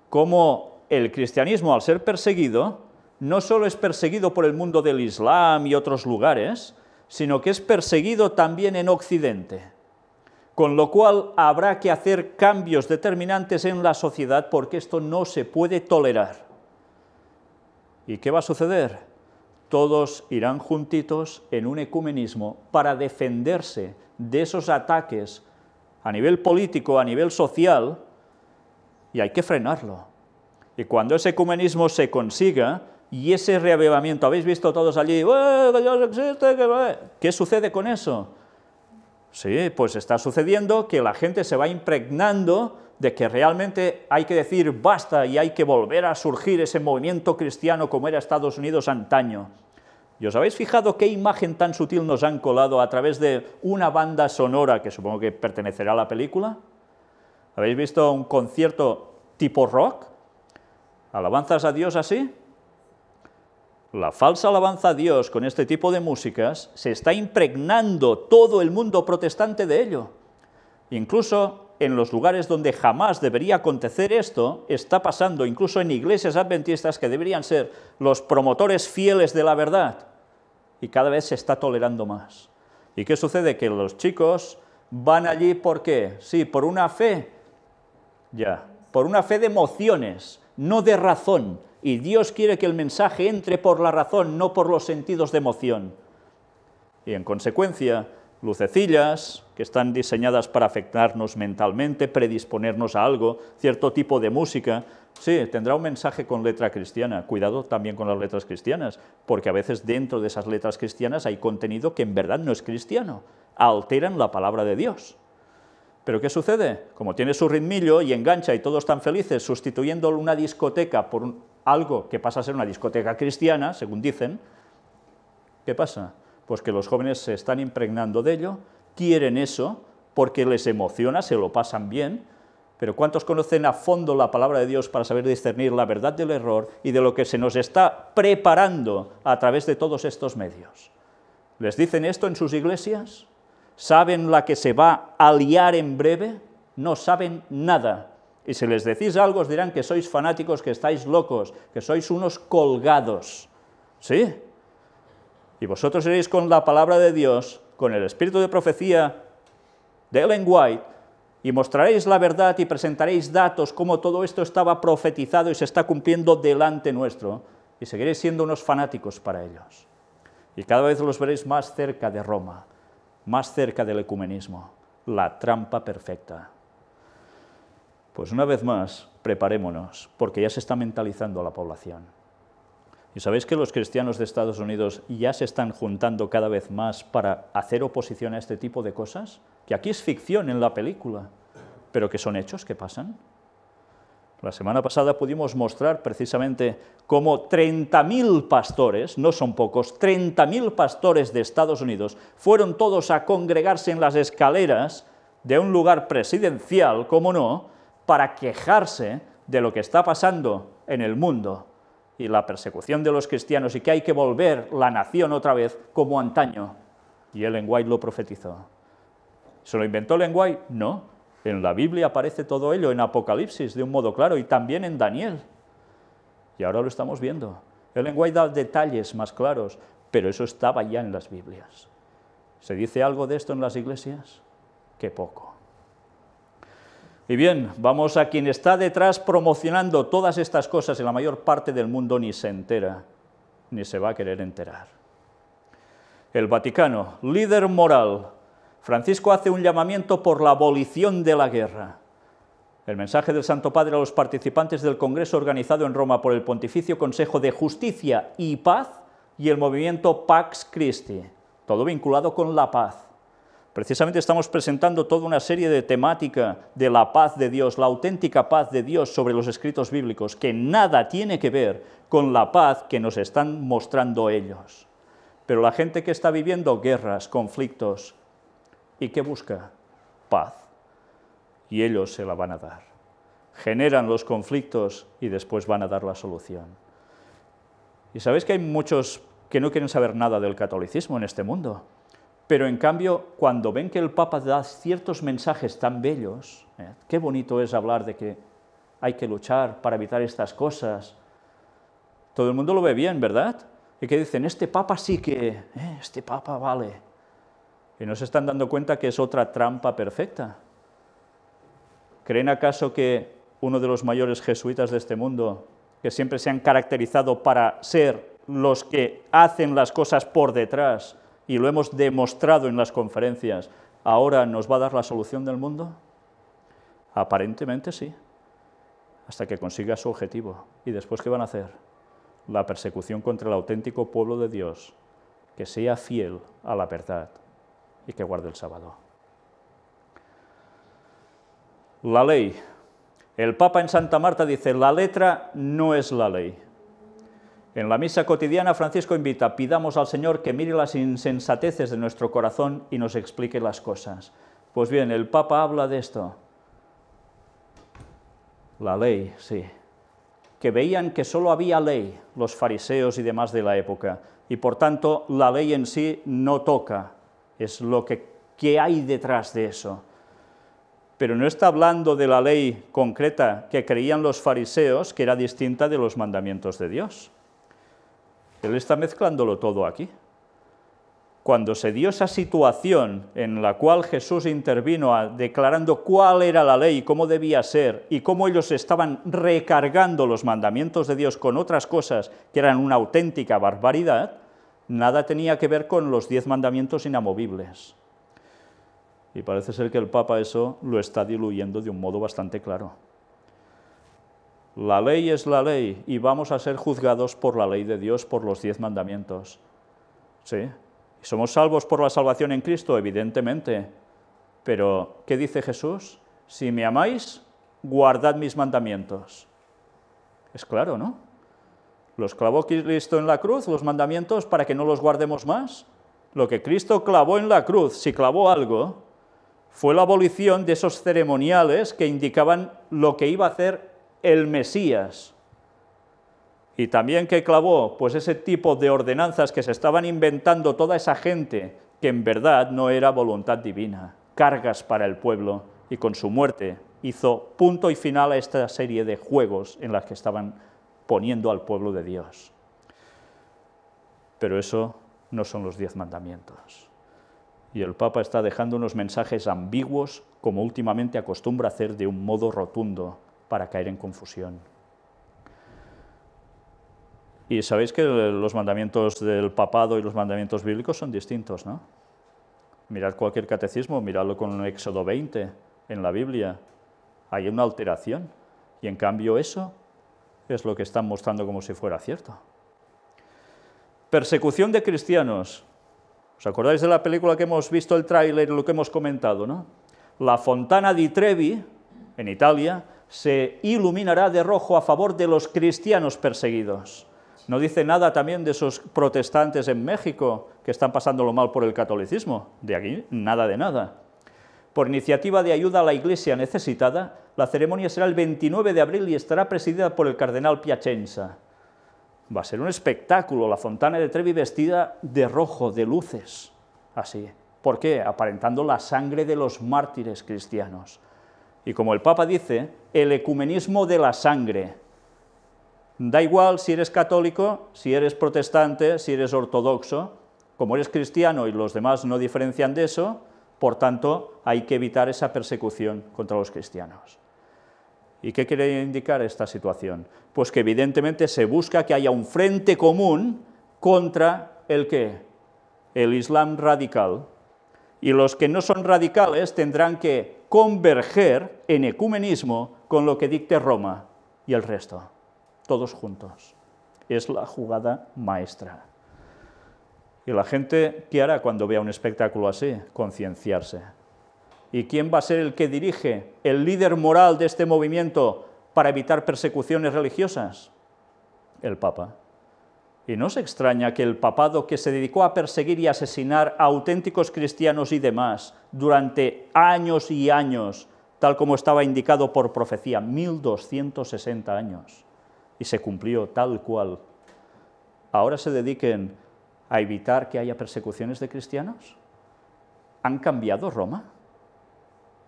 cómo el cristianismo, al ser perseguido, no solo es perseguido por el mundo del Islam y otros lugares, sino que es perseguido también en Occidente. Con lo cual habrá que hacer cambios determinantes en la sociedad porque esto no se puede tolerar. ¿Y qué va a suceder? Todos irán juntitos en un ecumenismo para defenderse de esos ataques a nivel político, a nivel social, y hay que frenarlo. Y cuando ese ecumenismo se consiga, y ese reavivamiento, habéis visto todos allí, que Dios existe, ¿qué sucede con eso? Sí, pues está sucediendo que la gente se va impregnando de que realmente hay que decir basta y hay que volver a surgir ese movimiento cristiano como era Estados Unidos antaño. ¿Y os habéis fijado qué imagen tan sutil nos han colado a través de una banda sonora que supongo que pertenecerá a la película? ¿Habéis visto un concierto tipo rock? ¿Alabanzas a Dios así? La falsa alabanza a Dios con este tipo de músicas se está impregnando todo el mundo protestante de ello. Incluso en los lugares donde jamás debería acontecer esto, está pasando, incluso en iglesias adventistas que deberían ser los promotores fieles de la verdad, y cada vez se está tolerando más. ¿Y qué sucede? Que los chicos van allí, ¿por qué? Sí, por una fe, por una fe de emociones, no de razón. Y Dios quiere que el mensaje entre por la razón, no por los sentidos de emoción. Y en consecuencia, lucecillas que están diseñadas para afectarnos mentalmente, predisponernos a algo, cierto tipo de música, Sí, tendrá un mensaje con letra cristiana. Cuidado también con las letras cristianas, porque a veces dentro de esas letras cristianas hay contenido que en verdad no es cristiano. Alteran la palabra de Dios. ¿Pero qué sucede? Como tiene su ritmillo y engancha y todos están felices, sustituyendo una discoteca por algo que pasa a ser una discoteca cristiana, según dicen, ¿qué pasa? Pues que los jóvenes se están impregnando de ello, quieren eso, porque les emociona, se lo pasan bien, pero ¿cuántos conocen a fondo la palabra de Dios para saber discernir la verdad del error y de lo que se nos está preparando a través de todos estos medios? ¿Les dicen esto en sus iglesias? ¿Saben la que se va a liar en breve? No saben nada. Y si les decís algo, os dirán que sois fanáticos, que estáis locos, que sois unos colgados. ¿Sí? Y vosotros iréis con la palabra de Dios, con el espíritu de profecía de Ellen White, y mostraréis la verdad y presentaréis datos cómo todo esto estaba profetizado y se está cumpliendo delante nuestro, y seguiréis siendo unos fanáticos para ellos. Y cada vez los veréis más cerca de Roma, más cerca del ecumenismo, la trampa perfecta. Pues una vez más, preparémonos, porque ya se está mentalizando la población. ¿Y sabéis que los cristianos de Estados Unidos ya se están juntando cada vez más para hacer oposición a este tipo de cosas? Que aquí es ficción en la película, pero que son hechos que pasan. La semana pasada pudimos mostrar precisamente cómo 30.000 pastores, no son pocos, 30.000 pastores de Estados Unidos fueron todos a congregarse en las escaleras de un lugar presidencial, cómo no, para quejarse de lo que está pasando en el mundo y la persecución de los cristianos y que hay que volver la nación otra vez como antaño. Y Ellen White lo profetizó. ¿Se lo inventó Ellen White? No. En la Biblia aparece todo ello, en Apocalipsis, de un modo claro, y también en Daniel. Y ahora lo estamos viendo. Ellen White da detalles más claros, pero eso estaba ya en las Biblias. ¿Se dice algo de esto en las iglesias? ¡Qué poco! Y bien, vamos a quien está detrás promocionando todas estas cosas en la mayor parte del mundo ni se entera, ni se va a querer enterar. El Vaticano, líder moral. Francisco hace un llamamiento por la abolición de la guerra. El mensaje del Santo Padre a los participantes del Congreso organizado en Roma por el Pontificio Consejo de Justicia y Paz y el movimiento Pax Christi, todo vinculado con la paz. Precisamente estamos presentando toda una serie de temática de la paz de Dios, la auténtica paz de Dios sobre los escritos bíblicos, que nada tiene que ver con la paz que nos están mostrando ellos. Pero la gente que está viviendo guerras, conflictos, ¿y qué busca? Paz. Y ellos se la van a dar. Generan los conflictos y después van a dar la solución. Y sabéis que hay muchos que no quieren saber nada del catolicismo en este mundo, pero en cambio, cuando ven que el Papa da ciertos mensajes tan bellos, qué bonito es hablar de que hay que luchar para evitar estas cosas, todo el mundo lo ve bien, ¿verdad? Y que dicen, este Papa sí que, este Papa vale. Y no se están dando cuenta que es otra trampa perfecta. ¿Creen acaso que uno de los mayores jesuitas de este mundo, que siempre se han caracterizado para ser los que hacen las cosas por detrás, y lo hemos demostrado en las conferencias, ahora nos va a dar la solución del mundo? Aparentemente sí, hasta que consiga su objetivo. ¿Y después qué van a hacer? La persecución contra el auténtico pueblo de Dios, que sea fiel a la verdad y que guarde el sábado. La ley. El Papa en Santa Marta dice, la letra no es la ley. En la misa cotidiana, Francisco invita, pidamos al Señor que mire las insensateces de nuestro corazón y nos explique las cosas. Pues bien, el Papa habla de esto. La ley, sí. Que veían que solo había ley, los fariseos y demás de la época, y por tanto la ley en sí no toca, es lo que hay detrás de eso. Pero no está hablando de la ley concreta que creían los fariseos, que era distinta de los mandamientos de Dios. Él está mezclándolo todo aquí. Cuando se dio esa situación en la cual Jesús intervino declarando cuál era la ley, cómo debía ser, y cómo ellos estaban recargando los mandamientos de Dios con otras cosas que eran una auténtica barbaridad, nada tenía que ver con los 10 mandamientos inamovibles. Y parece ser que el Papa eso lo está diluyendo de un modo bastante claro. La ley es la ley y vamos a ser juzgados por la ley de Dios, por los 10 mandamientos. ¿Sí? ¿Somos salvos por la salvación en Cristo? Evidentemente. Pero, ¿qué dice Jesús? Si me amáis, guardad mis mandamientos. Es claro, ¿no? ¿Los clavó Cristo en la cruz, los mandamientos, para que no los guardemos más? Lo que Cristo clavó en la cruz, si clavó algo, fue la abolición de esos ceremoniales que indicaban lo que iba a hacer el Mesías. Y también que clavó, pues ese tipo de ordenanzas que se estaban inventando toda esa gente, que en verdad no era voluntad divina, cargas para el pueblo, y con su muerte hizo punto y final a esta serie de juegos en las que estaban poniendo al pueblo de Dios. Pero eso no son los 10 mandamientos. Y el Papa está dejando unos mensajes ambiguos, como últimamente acostumbra hacer de un modo rotundo, para caer en confusión. Y sabéis que los mandamientos del papado y los mandamientos bíblicos son distintos, ¿no? Mirad cualquier catecismo, miradlo con Éxodo 20, en la Biblia. Hay una alteración, y en cambio eso es lo que están mostrando como si fuera cierto. Persecución de cristianos. ¿Os acordáis de la película que hemos visto, el tráiler, lo que hemos comentado, ¿no? La Fontana di Trevi, en Italia, se iluminará de rojo a favor de los cristianos perseguidos. No dice nada también de esos protestantes en México que están pasándolo mal por el catolicismo. De aquí, nada de nada. Por iniciativa de ayuda a la Iglesia necesitada, la ceremonia será el 29 de abril y estará presidida por el cardenal Piacenza. Va a ser un espectáculo, la Fontana de Trevi vestida de rojo, de luces, así. ¿Por qué? Aparentando la sangre de los mártires cristianos. Y como el Papa dice, el ecumenismo de la sangre. Da igual si eres católico, si eres protestante, si eres ortodoxo, como eres cristiano y los demás no diferencian de eso, por tanto, hay que evitar esa persecución contra los cristianos. ¿Y qué quiere indicar esta situación? Pues que evidentemente se busca que haya un frente común contra el ¿qué? El Islam radical. Y los que no son radicales tendrán que converger en ecumenismo con lo que dicte Roma y el resto. Todos juntos. Es la jugada maestra. ¿Y la gente qué hará cuando vea un espectáculo así? Concienciarse. ¿Y quién va a ser el que dirige, el líder moral de este movimiento para evitar persecuciones religiosas? El Papa. Y no se extraña que el papado, que se dedicó a perseguir y asesinar a auténticos cristianos y demás durante años y años, tal como estaba indicado por profecía, 1260 años, y se cumplió tal cual, ahora se dediquen a evitar que haya persecuciones de cristianos. ¿Han cambiado Roma?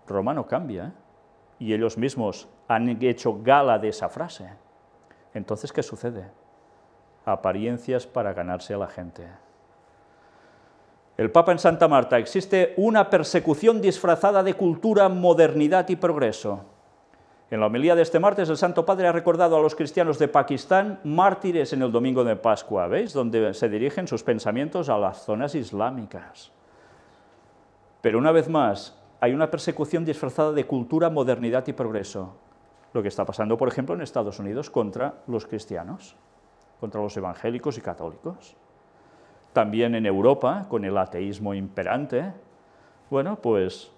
Roma no cambia, ¿eh? Y ellos mismos han hecho gala de esa frase. Entonces, ¿qué sucede? Apariencias para ganarse a la gente. El Papa en Santa Marta: existe una persecución disfrazada de cultura, modernidad y progreso. En la homilía de este martes, el Santo Padre ha recordado a los cristianos de Pakistán mártires en el domingo de Pascua, ¿veis? Donde se dirigen sus pensamientos a las zonas islámicas. Pero una vez más, hay una persecución disfrazada de cultura, modernidad y progreso. Lo que está pasando, por ejemplo, en Estados Unidos contra los cristianos, contra los evangélicos y católicos. También en Europa, con el ateísmo imperante. Bueno, pues,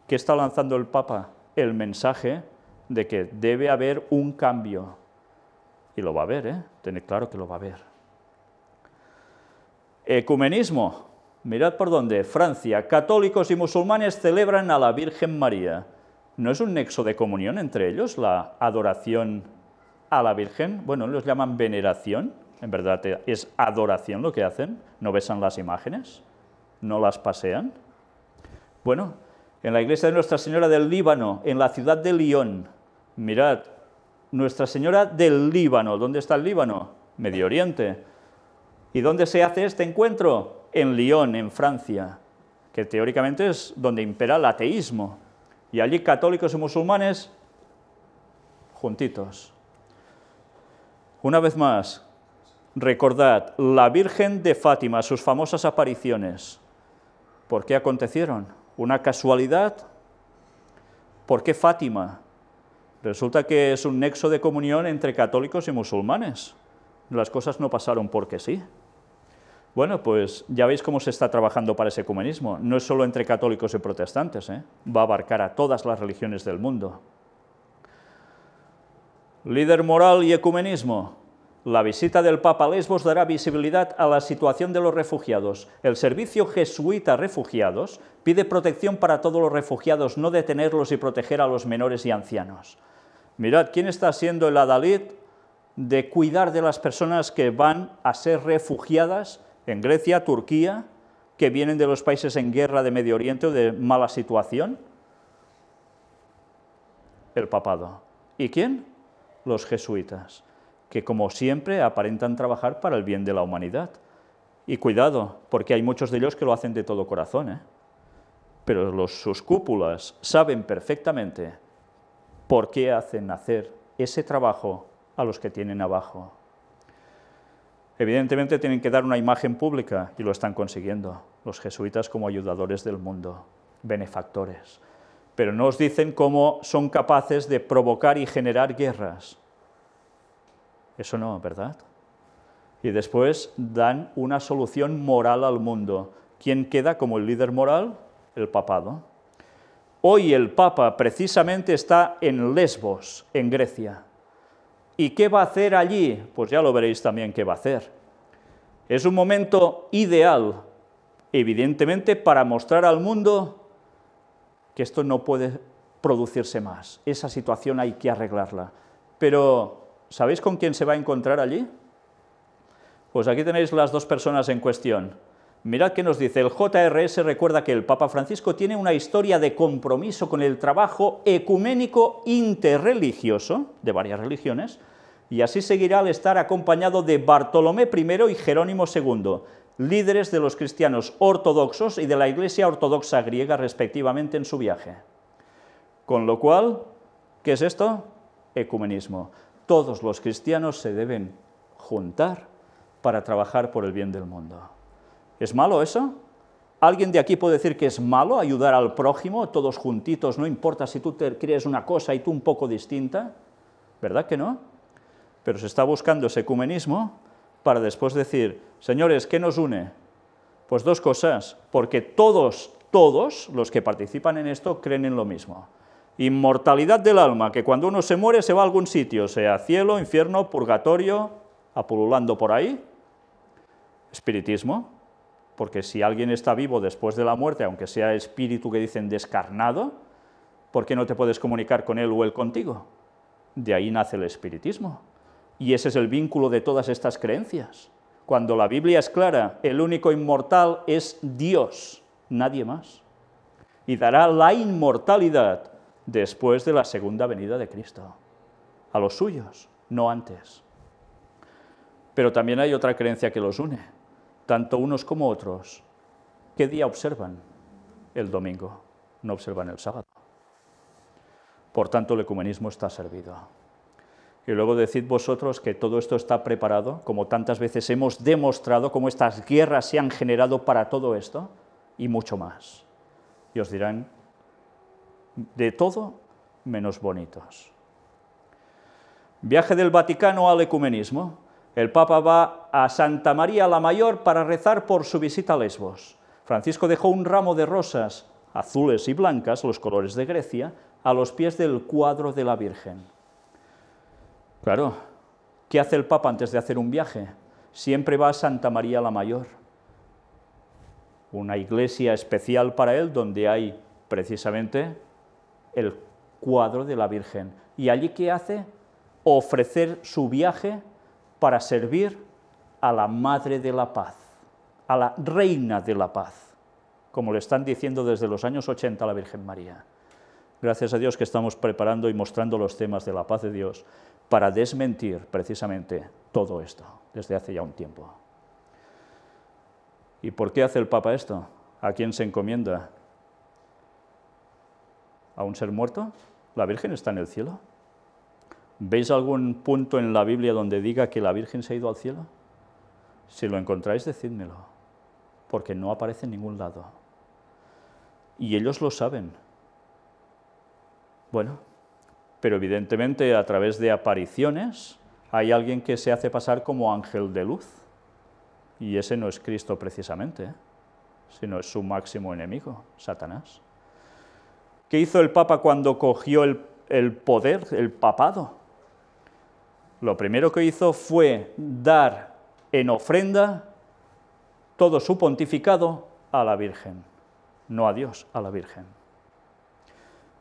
¿qué está lanzando el Papa? El mensaje de que debe haber un cambio. Y lo va a haber, ¿eh? Tened claro que lo va a haber. Ecumenismo. Mirad por dónde. Francia. Católicos y musulmanes celebran a la Virgen María. ¿No es un nexo de comunión entre ellos la adoración a la Virgen? Bueno, los llaman veneración. En verdad es adoración lo que hacen. No besan las imágenes, no las pasean. Bueno, en la iglesia de Nuestra Señora del Líbano, en la ciudad de Lyon, mirad, Nuestra Señora del Líbano. ¿Dónde está el Líbano? Medio Oriente. ¿Y dónde se hace este encuentro? En Lyon, en Francia, que teóricamente es donde impera el ateísmo. Y allí católicos y musulmanes juntitos. Una vez más, recordad, la Virgen de Fátima, sus famosas apariciones. ¿Por qué acontecieron? ¿Una casualidad? ¿Por qué Fátima? Resulta que es un nexo de comunión entre católicos y musulmanes. Las cosas no pasaron porque sí. Bueno, pues ya veis cómo se está trabajando para ese ecumenismo. No es solo entre católicos y protestantes, va a abarcar a todas las religiones del mundo. Líder moral y ecumenismo. La visita del Papa a Lesbos dará visibilidad a la situación de los refugiados. El servicio jesuita a refugiados pide protección para todos los refugiados, no detenerlos y proteger a los menores y ancianos. Mirad, ¿quién está siendo el adalid de cuidar de las personas que van a ser refugiadas en Grecia, Turquía, que vienen de los países en guerra de Medio Oriente o de mala situación? El papado. ¿Y quién? Los jesuitas, que como siempre aparentan trabajar para el bien de la humanidad. Y cuidado, porque hay muchos de ellos que lo hacen de todo corazón, pero sus cúpulas saben perfectamente por qué hacen hacer ese trabajo a los que tienen abajo. Evidentemente tienen que dar una imagen pública, y lo están consiguiendo, los jesuitas como ayudadores del mundo, benefactores. Pero no os dicen cómo son capaces de provocar y generar guerras. Eso no, ¿verdad? Y después dan una solución moral al mundo. ¿Quién queda como el líder moral? El papado. Hoy el Papa precisamente está en Lesbos, en Grecia. ¿Y qué va a hacer allí? Pues ya lo veréis también qué va a hacer. Es un momento ideal, evidentemente, para mostrar al mundo que esto no puede producirse más. Esa situación hay que arreglarla. Pero, ¿sabéis con quién se va a encontrar allí? Pues aquí tenéis las dos personas en cuestión. Mirad qué nos dice. El JRS recuerda que el Papa Francisco tiene una historia de compromiso con el trabajo ecuménico interreligioso de varias religiones, y así seguirá al estar acompañado de Bartolomé I y Jerónimo II, líderes de los cristianos ortodoxos y de la Iglesia ortodoxa griega, respectivamente, en su viaje. Con lo cual, ¿qué es esto? Ecumenismo. Todos los cristianos se deben juntar para trabajar por el bien del mundo. ¿Es malo eso? ¿Alguien de aquí puede decir que es malo ayudar al prójimo, todos juntitos, no importa si tú te crees una cosa y tú un poco distinta? ¿Verdad que no? Pero se está buscando ese ecumenismo para después decir, señores, ¿qué nos une? Pues dos cosas, porque todos los que participan en esto creen en lo mismo. Inmortalidad del alma, que cuando uno se muere se va a algún sitio, sea cielo, infierno, purgatorio, apululando por ahí. Espiritismo, porque si alguien está vivo después de la muerte, aunque sea espíritu que dicen descarnado, ¿por qué no te puedes comunicar con él o él contigo? De ahí nace el espiritismo. Y ese es el vínculo de todas estas creencias. Cuando la Biblia es clara, el único inmortal es Dios, nadie más. Y dará la inmortalidad después de la segunda venida de Cristo. A los suyos, no antes. Pero también hay otra creencia que los une, tanto unos como otros. ¿Qué día observan? El domingo, no observan el sábado. Por tanto, el ecumenismo está servido. Y luego decid vosotros que todo esto está preparado, como tantas veces hemos demostrado cómo estas guerras se han generado para todo esto, y mucho más. Y os dirán, de todo menos bonitos. Viaje del Vaticano al ecumenismo. El Papa va a Santa María la Mayor para rezar por su visita a Lesbos. Francisco dejó un ramo de rosas azules y blancas, los colores de Grecia, a los pies del cuadro de la Virgen. Claro, ¿qué hace el Papa antes de hacer un viaje? Siempre va a Santa María la Mayor, una iglesia especial para él donde hay precisamente el cuadro de la Virgen. ¿Y allí qué hace? Ofrecer su viaje para servir a la Madre de la Paz, a la Reina de la Paz, como le están diciendo desde los años 80 a la Virgen María. Gracias a Dios que estamos preparando y mostrando los temas de la paz de Dios para desmentir precisamente todo esto, desde hace ya un tiempo. ¿Y por qué hace el Papa esto? ¿A quién se encomienda? ¿A un ser muerto? ¿La Virgen está en el cielo? ¿Veis algún punto en la Biblia donde diga que la Virgen se ha ido al cielo? Si lo encontráis, decídmelo, porque no aparece en ningún lado. Y ellos lo saben. Bueno, pero evidentemente a través de apariciones hay alguien que se hace pasar como ángel de luz, y ese no es Cristo precisamente, sino es su máximo enemigo, Satanás. ¿Qué hizo el Papa cuando cogió el poder, el papado? Lo primero que hizo fue dar en ofrenda todo su pontificado a la Virgen, no a Dios, a la Virgen.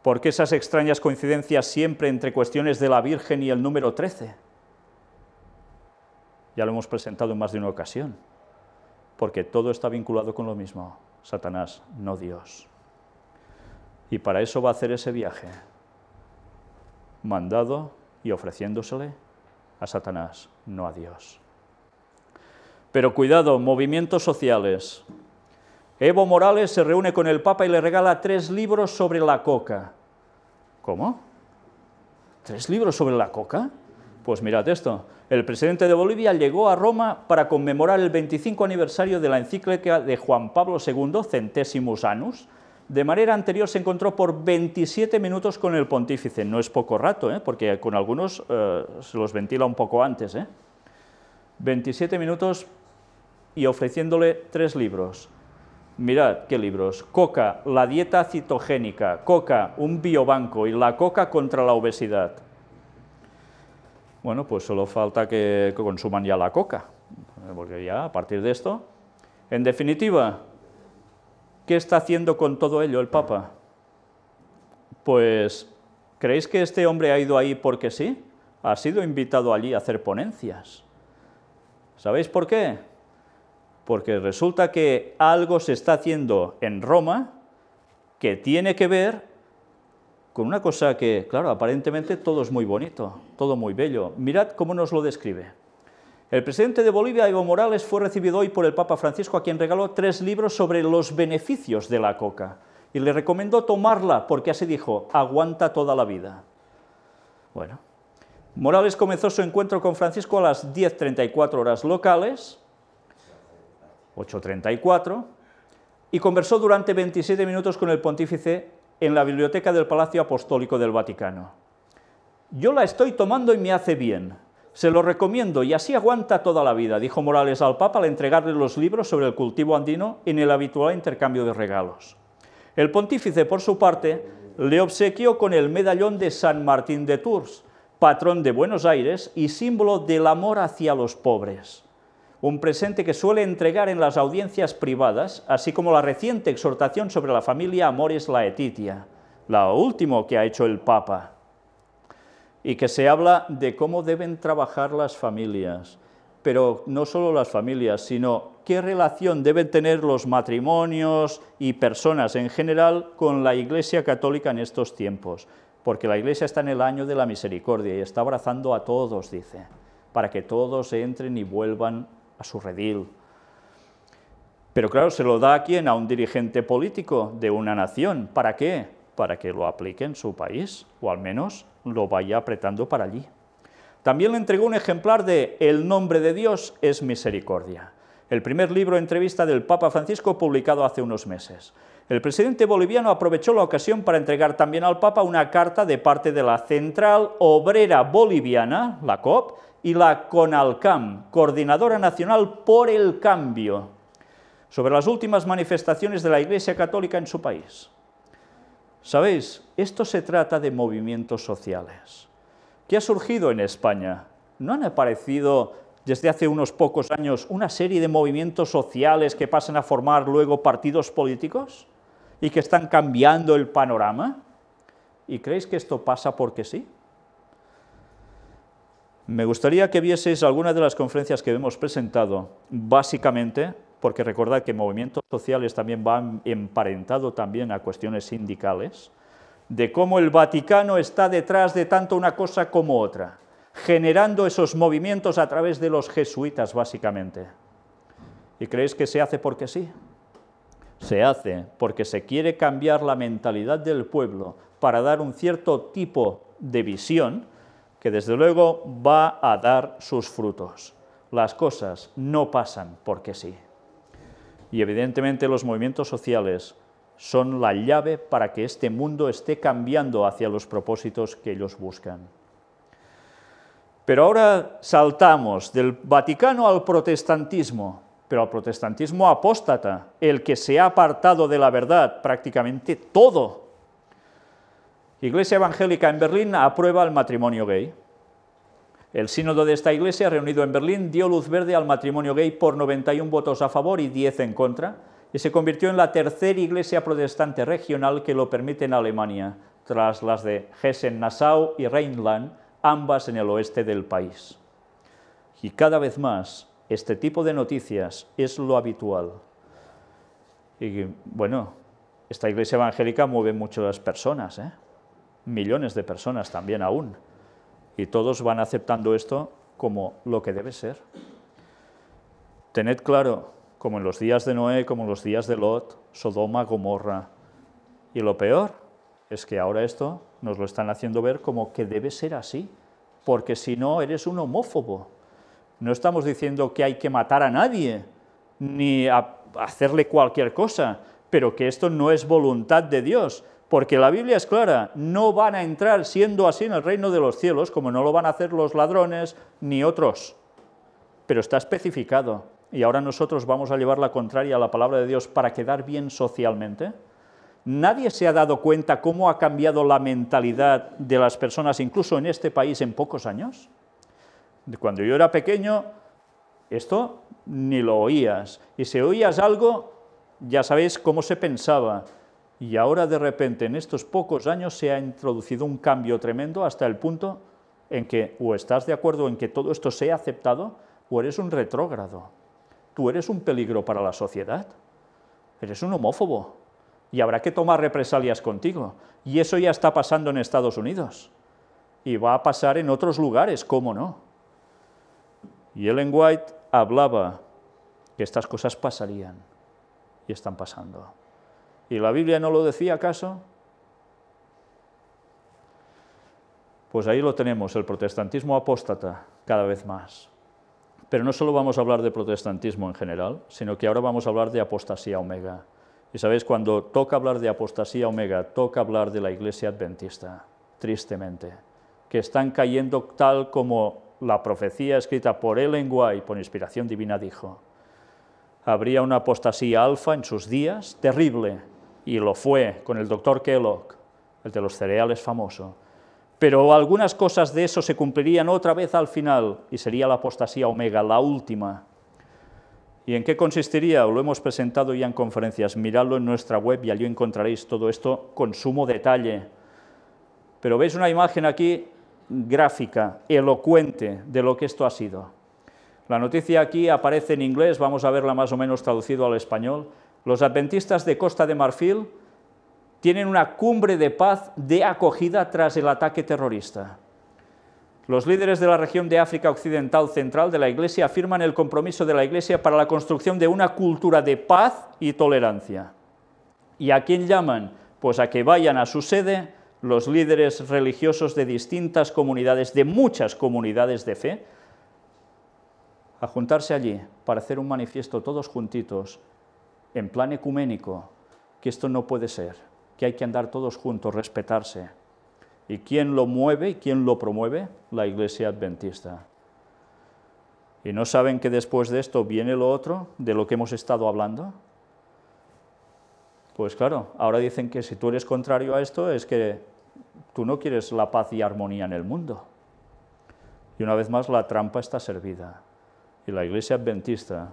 ¿Por qué esas extrañas coincidencias siempre entre cuestiones de la Virgen y el número 13? Ya lo hemos presentado en más de una ocasión, porque todo está vinculado con lo mismo, Satanás, no Dios. Y para eso va a hacer ese viaje, mandado y ofreciéndosele a Satanás, no a Dios. Pero cuidado, movimientos sociales. Evo Morales se reúne con el Papa y le regala 3 libros sobre la coca. ¿Cómo? ¿3 libros sobre la coca? Pues mirad esto. El presidente de Bolivia llegó a Roma para conmemorar el 25 aniversario de la encíclica de Juan Pablo II, Centesimus Annus. De manera anterior se encontró por 27 minutos con el pontífice. No es poco rato, porque con algunos se los ventila un poco antes. 27 minutos y ofreciéndole 3 libros. Mirad qué libros: Coca, la dieta citogénica; Coca, un biobanco; y la coca contra la obesidad. Bueno, pues solo falta que consuman ya la coca, porque ya a partir de esto, en definitiva, ¿qué está haciendo con todo ello el Papa? Pues, ¿creéis que este hombre ha ido ahí porque sí? Ha sido invitado allí a hacer ponencias. ¿Sabéis por qué? Porque resulta que algo se está haciendo en Roma que tiene que ver con una cosa que, claro, aparentemente todo es muy bonito, todo muy bello. Mirad cómo nos lo describe. El presidente de Bolivia, Evo Morales, fue recibido hoy por el Papa Francisco, a quien regaló 3 libros sobre los beneficios de la coca, y le recomendó tomarla porque así dijo, aguanta toda la vida. Bueno, Morales comenzó su encuentro con Francisco a las 10:34 horas locales, 8:34, y conversó durante 27 minutos con el pontífice en la biblioteca del Palacio Apostólico del Vaticano. Yo la estoy tomando y me hace bien. Se lo recomiendo y así aguanta toda la vida, dijo Morales al Papa al entregarle los libros sobre el cultivo andino en el habitual intercambio de regalos. El pontífice, por su parte, le obsequió con el medallón de San Martín de Tours, patrón de Buenos Aires y símbolo del amor hacia los pobres. Un presente que suele entregar en las audiencias privadas, así como la reciente exhortación sobre la familia Amoris Laetitia, lo último que ha hecho el Papa, y que se habla de cómo deben trabajar las familias, pero no solo las familias, sino qué relación deben tener los matrimonios y personas en general con la Iglesia Católica en estos tiempos, porque la Iglesia está en el año de la misericordia y está abrazando a todos, dice, para que todos entren y vuelvan a su redil. Pero claro, se lo da a quién, a un dirigente político de una nación. ¿Para qué? Para que lo aplique en su país, o al menos lo vaya apretando para allí. También le entregó un ejemplar de El nombre de Dios es misericordia, el primer libro entrevista del Papa Francisco publicado hace unos meses. El presidente boliviano aprovechó la ocasión para entregar también al Papa una carta de parte de la Central Obrera Boliviana, la COP, y la CONALCAM, Coordinadora Nacional por el Cambio, sobre las últimas manifestaciones de la Iglesia Católica en su país. ¿Sabéis? Esto se trata de movimientos sociales. ¿Qué ha surgido en España? ¿No han aparecido desde hace unos pocos años una serie de movimientos sociales que pasan a formar luego partidos políticos y que están cambiando el panorama? ¿Y creéis que esto pasa porque sí? Me gustaría que vieseis algunas de las conferencias que hemos presentado, básicamente, porque recordad que movimientos sociales también van emparentados también a cuestiones sindicales, de cómo el Vaticano está detrás de tanto una cosa como otra, generando esos movimientos a través de los jesuitas, básicamente. ¿Y creéis que se hace porque sí? Se hace porque se quiere cambiar la mentalidad del pueblo para dar un cierto tipo de visión que desde luego va a dar sus frutos. Las cosas no pasan porque sí. Y evidentemente los movimientos sociales son la llave para que este mundo esté cambiando hacia los propósitos que ellos buscan. Pero ahora saltamos del Vaticano al protestantismo, pero al protestantismo apóstata, el que se ha apartado de la verdad prácticamente todo. Iglesia Evangélica en Berlín aprueba el matrimonio gay. El sínodo de esta iglesia, reunido en Berlín, dio luz verde al matrimonio gay por 91 votos a favor y 10 en contra, y se convirtió en la tercera iglesia protestante regional que lo permite en Alemania, tras las de Hessen-Nassau y Rheinland, ambas en el oeste del país. Y cada vez más, este tipo de noticias es lo habitual. Y bueno, esta iglesia evangélica mueve muchas personas, millones de personas también aún, y todos van aceptando esto como lo que debe ser. Tened claro, como en los días de Noé, como en los días de Lot, Sodoma, Gomorra, y lo peor es que ahora esto nos lo están haciendo ver como que debe ser así, porque si no eres un homófobo. No estamos diciendo que hay que matar a nadie, ni hacerle cualquier cosa, pero que esto no es voluntad de Dios, porque la Biblia es clara, no van a entrar siendo así en el reino de los cielos, como no lo van a hacer los ladrones ni otros, pero está especificado, y ahora nosotros vamos a llevar la contraria a la palabra de Dios para quedar bien socialmente. Nadie se ha dado cuenta cómo ha cambiado la mentalidad de las personas, incluso en este país, en pocos años. Cuando yo era pequeño, esto ni lo oías, y si oías algo, ya sabéis cómo se pensaba, y ahora de repente en estos pocos años se ha introducido un cambio tremendo hasta el punto en que o estás de acuerdo en que todo esto sea aceptado, o eres un retrógrado. Tú eres un peligro para la sociedad, eres un homófobo, y habrá que tomar represalias contigo, y eso ya está pasando en Estados Unidos, y va a pasar en otros lugares, ¿cómo no? Y Ellen White hablaba que estas cosas pasarían, y están pasando. ¿Y la Biblia no lo decía acaso? Pues ahí lo tenemos, el protestantismo apóstata, cada vez más. Pero no solo vamos a hablar de protestantismo en general, sino que ahora vamos a hablar de apostasía omega. Y sabéis, cuando toca hablar de apostasía omega, toca hablar de la iglesia adventista, tristemente, que están cayendo tal como la profecía escrita por Ellen White, por inspiración divina, dijo. Habría una apostasía alfa en sus días, terrible, y lo fue con el doctor Kellogg, el de los cereales famoso. Pero algunas cosas de eso se cumplirían otra vez al final, y sería la apostasía omega, la última. ¿Y en qué consistiría? Lo hemos presentado ya en conferencias, miradlo en nuestra web y allí encontraréis todo esto con sumo detalle. Pero veis una imagen aquí gráfica, elocuente de lo que esto ha sido. La noticia aquí aparece en inglés, vamos a verla más o menos traducido al español. Los adventistas de Costa de Marfil tienen una cumbre de paz de acogida tras el ataque terrorista. Los líderes de la región de África Occidental Central de la Iglesia afirman el compromiso de la Iglesia para la construcción de una cultura de paz y tolerancia. ¿Y a quién llaman? Pues a que vayan a su sede los líderes religiosos de distintas comunidades, de muchas comunidades de fe, a juntarse allí para hacer un manifiesto todos juntitos, en plan ecuménico, que esto no puede ser, que hay que andar todos juntos, respetarse. ¿Y quién lo mueve y quién lo promueve? La Iglesia Adventista. ¿Y no saben que después de esto viene lo otro, de lo que hemos estado hablando? Pues claro, ahora dicen que si tú eres contrario a esto es que tú no quieres la paz y armonía en el mundo. Y una vez más la trampa está servida. Y la Iglesia Adventista,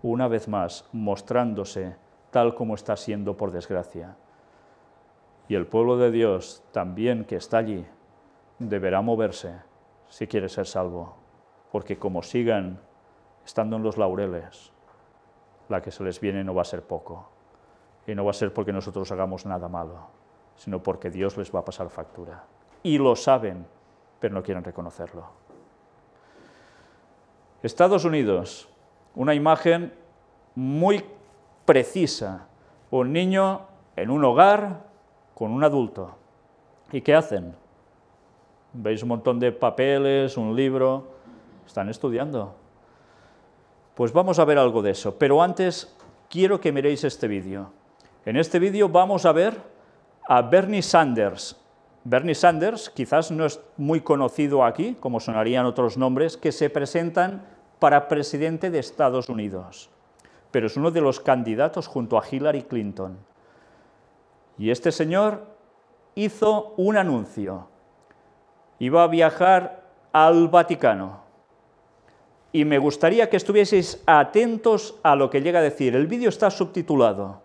una vez más, mostrándose tal como está siendo por desgracia. Y el pueblo de Dios, también que está allí, deberá moverse si quiere ser salvo, porque como sigan estando en los laureles, la que se les viene no va a ser poco. Y no va a ser porque nosotros hagamos nada malo, sino porque Dios les va a pasar factura. Y lo saben, pero no quieren reconocerlo. Estados Unidos, una imagen muy precisa. Un niño en un hogar con un adulto. ¿Y qué hacen? ¿Veis un montón de papeles, un libro? Están estudiando. Pues vamos a ver algo de eso, pero antes quiero que miréis este vídeo. En este vídeo vamos a ver a Bernie Sanders. Bernie Sanders quizás no es muy conocido aquí, como sonarían otros nombres, que se presentan para presidente de Estados Unidos, pero es uno de los candidatos junto a Hillary Clinton. Y este señor hizo un anuncio. Iba a viajar al Vaticano. Y me gustaría que estuvieseis atentos a lo que llega a decir. El vídeo está subtitulado.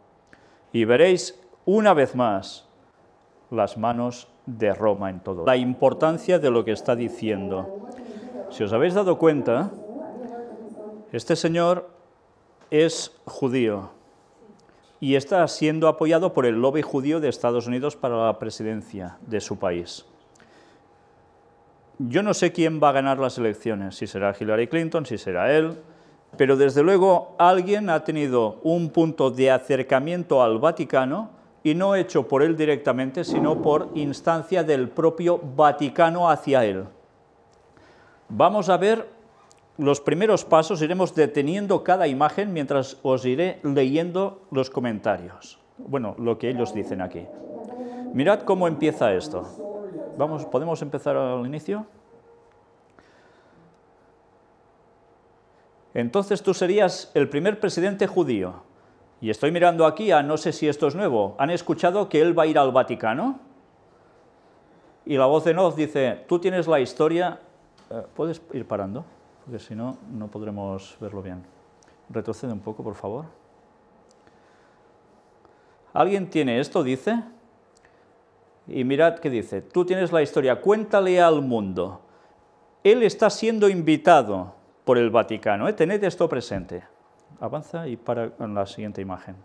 Y veréis una vez más las manos de Roma en todo. La importancia de lo que está diciendo. Si os habéis dado cuenta, este señor es judío y está siendo apoyado por el lobby judío de Estados Unidos para la presidencia de su país. Yo no sé quién va a ganar las elecciones, si será Hillary Clinton, si será él, pero desde luego alguien ha tenido un punto de acercamiento al Vaticano y no hecho por él directamente, sino por instancia del propio Vaticano hacia él. Vamos a ver los primeros pasos, iremos deteniendo cada imagen mientras os iré leyendo los comentarios. Bueno, lo que ellos dicen aquí. Mirad cómo empieza esto. ¿Podemos empezar al inicio? Entonces tú serías el primer presidente judío. Y estoy mirando aquí a, no sé si esto es nuevo, ¿han escuchado que él va a ir al Vaticano? Y la voz en off dice, tú tienes la historia... ¿Puedes ir parando? Porque si no, no podremos verlo bien. Retrocede un poco, por favor. ¿Alguien tiene esto? Dice... Y mirad qué dice, tú tienes la historia, cuéntale al mundo. Él está siendo invitado por el Vaticano, tened esto presente. Avanza y para en la siguiente imagen.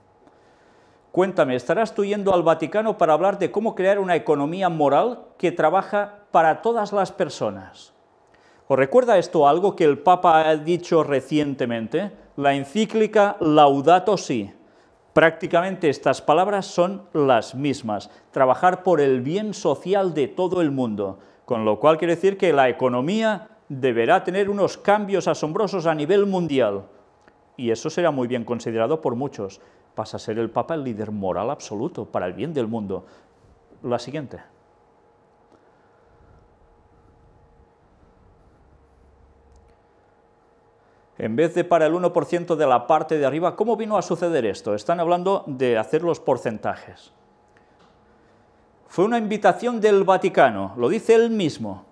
Cuéntame, ¿estarás tú yendo al Vaticano para hablar de cómo crear una economía moral que trabaja para todas las personas? ¿Os recuerda esto algo que el Papa ha dicho recientemente? La encíclica Laudato Si. Prácticamente estas palabras son las mismas, trabajar por el bien social de todo el mundo, con lo cual quiere decir que la economía deberá tener unos cambios asombrosos a nivel mundial, y eso será muy bien considerado por muchos. Pasa a ser el Papa el líder moral absoluto para el bien del mundo. La siguiente. En vez de para el 1% de la parte de arriba, ¿cómo vino a suceder esto? Están hablando de hacer los porcentajes. Fue una invitación del Vaticano, lo dice él mismo.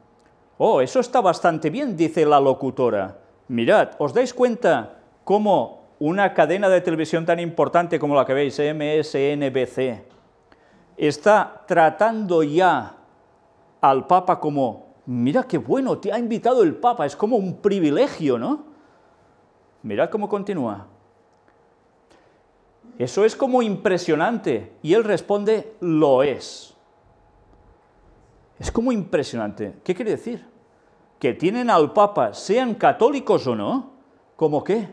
Oh, eso está bastante bien, dice la locutora. Mirad, ¿os dais cuenta cómo una cadena de televisión tan importante como la que veis, MSNBC, está tratando ya al Papa como, mira qué bueno, te ha invitado el Papa, es como un privilegio, ¿no? Mirad cómo continúa. Eso es como impresionante. Y él responde, lo es. Es como impresionante. ¿Qué quiere decir? Que tienen al Papa, sean católicos o no, ¿como qué?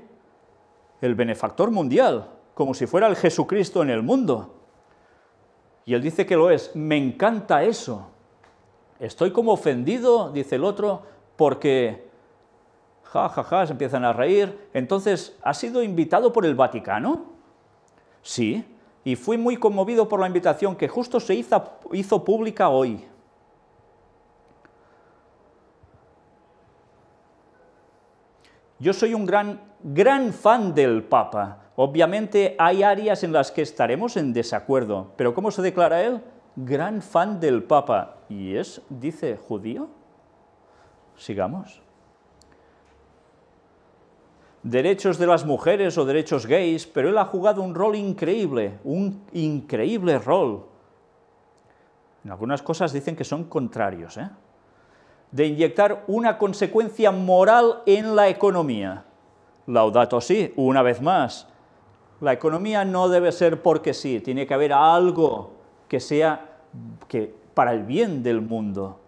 El benefactor mundial, como si fuera el Jesucristo en el mundo. Y él dice que lo es. Me encanta eso. Estoy como ofendido, dice el otro, porque... se empiezan a reír. Entonces, ¿ha sido invitado por el Vaticano? Sí, y fui muy conmovido por la invitación que justo se hizo pública hoy. Yo soy un gran fan del Papa. Obviamente hay áreas en las que estaremos en desacuerdo, pero ¿cómo se declara él? Gran fan del Papa. ¿Y es, dice, judío? Sigamos. Derechos de las mujeres o derechos gays, pero él ha jugado un rol increíble, un increíble rol. En algunas cosas dicen que son contrarios, de inyectar una consecuencia moral en la economía. Laudato Si, una vez más. La economía no debe ser porque sí, tiene que haber algo que sea para el bien del mundo.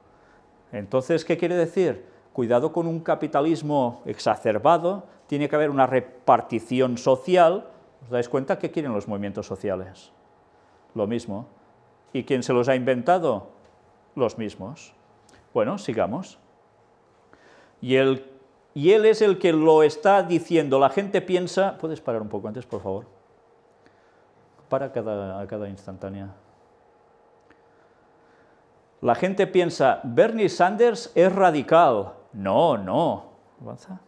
Entonces, ¿qué quiere decir? Cuidado con un capitalismo exacerbado, tiene que haber una repartición social. ¿Os dais cuenta qué quieren los movimientos sociales? Lo mismo. ¿Y quién se los ha inventado? Los mismos. Bueno, sigamos. Y él es el que lo está diciendo. La gente piensa... ¿Puedes parar un poco antes, por favor? para a cada instantánea. La gente piensa, Bernie Sanders es radical. No, no. Avanza.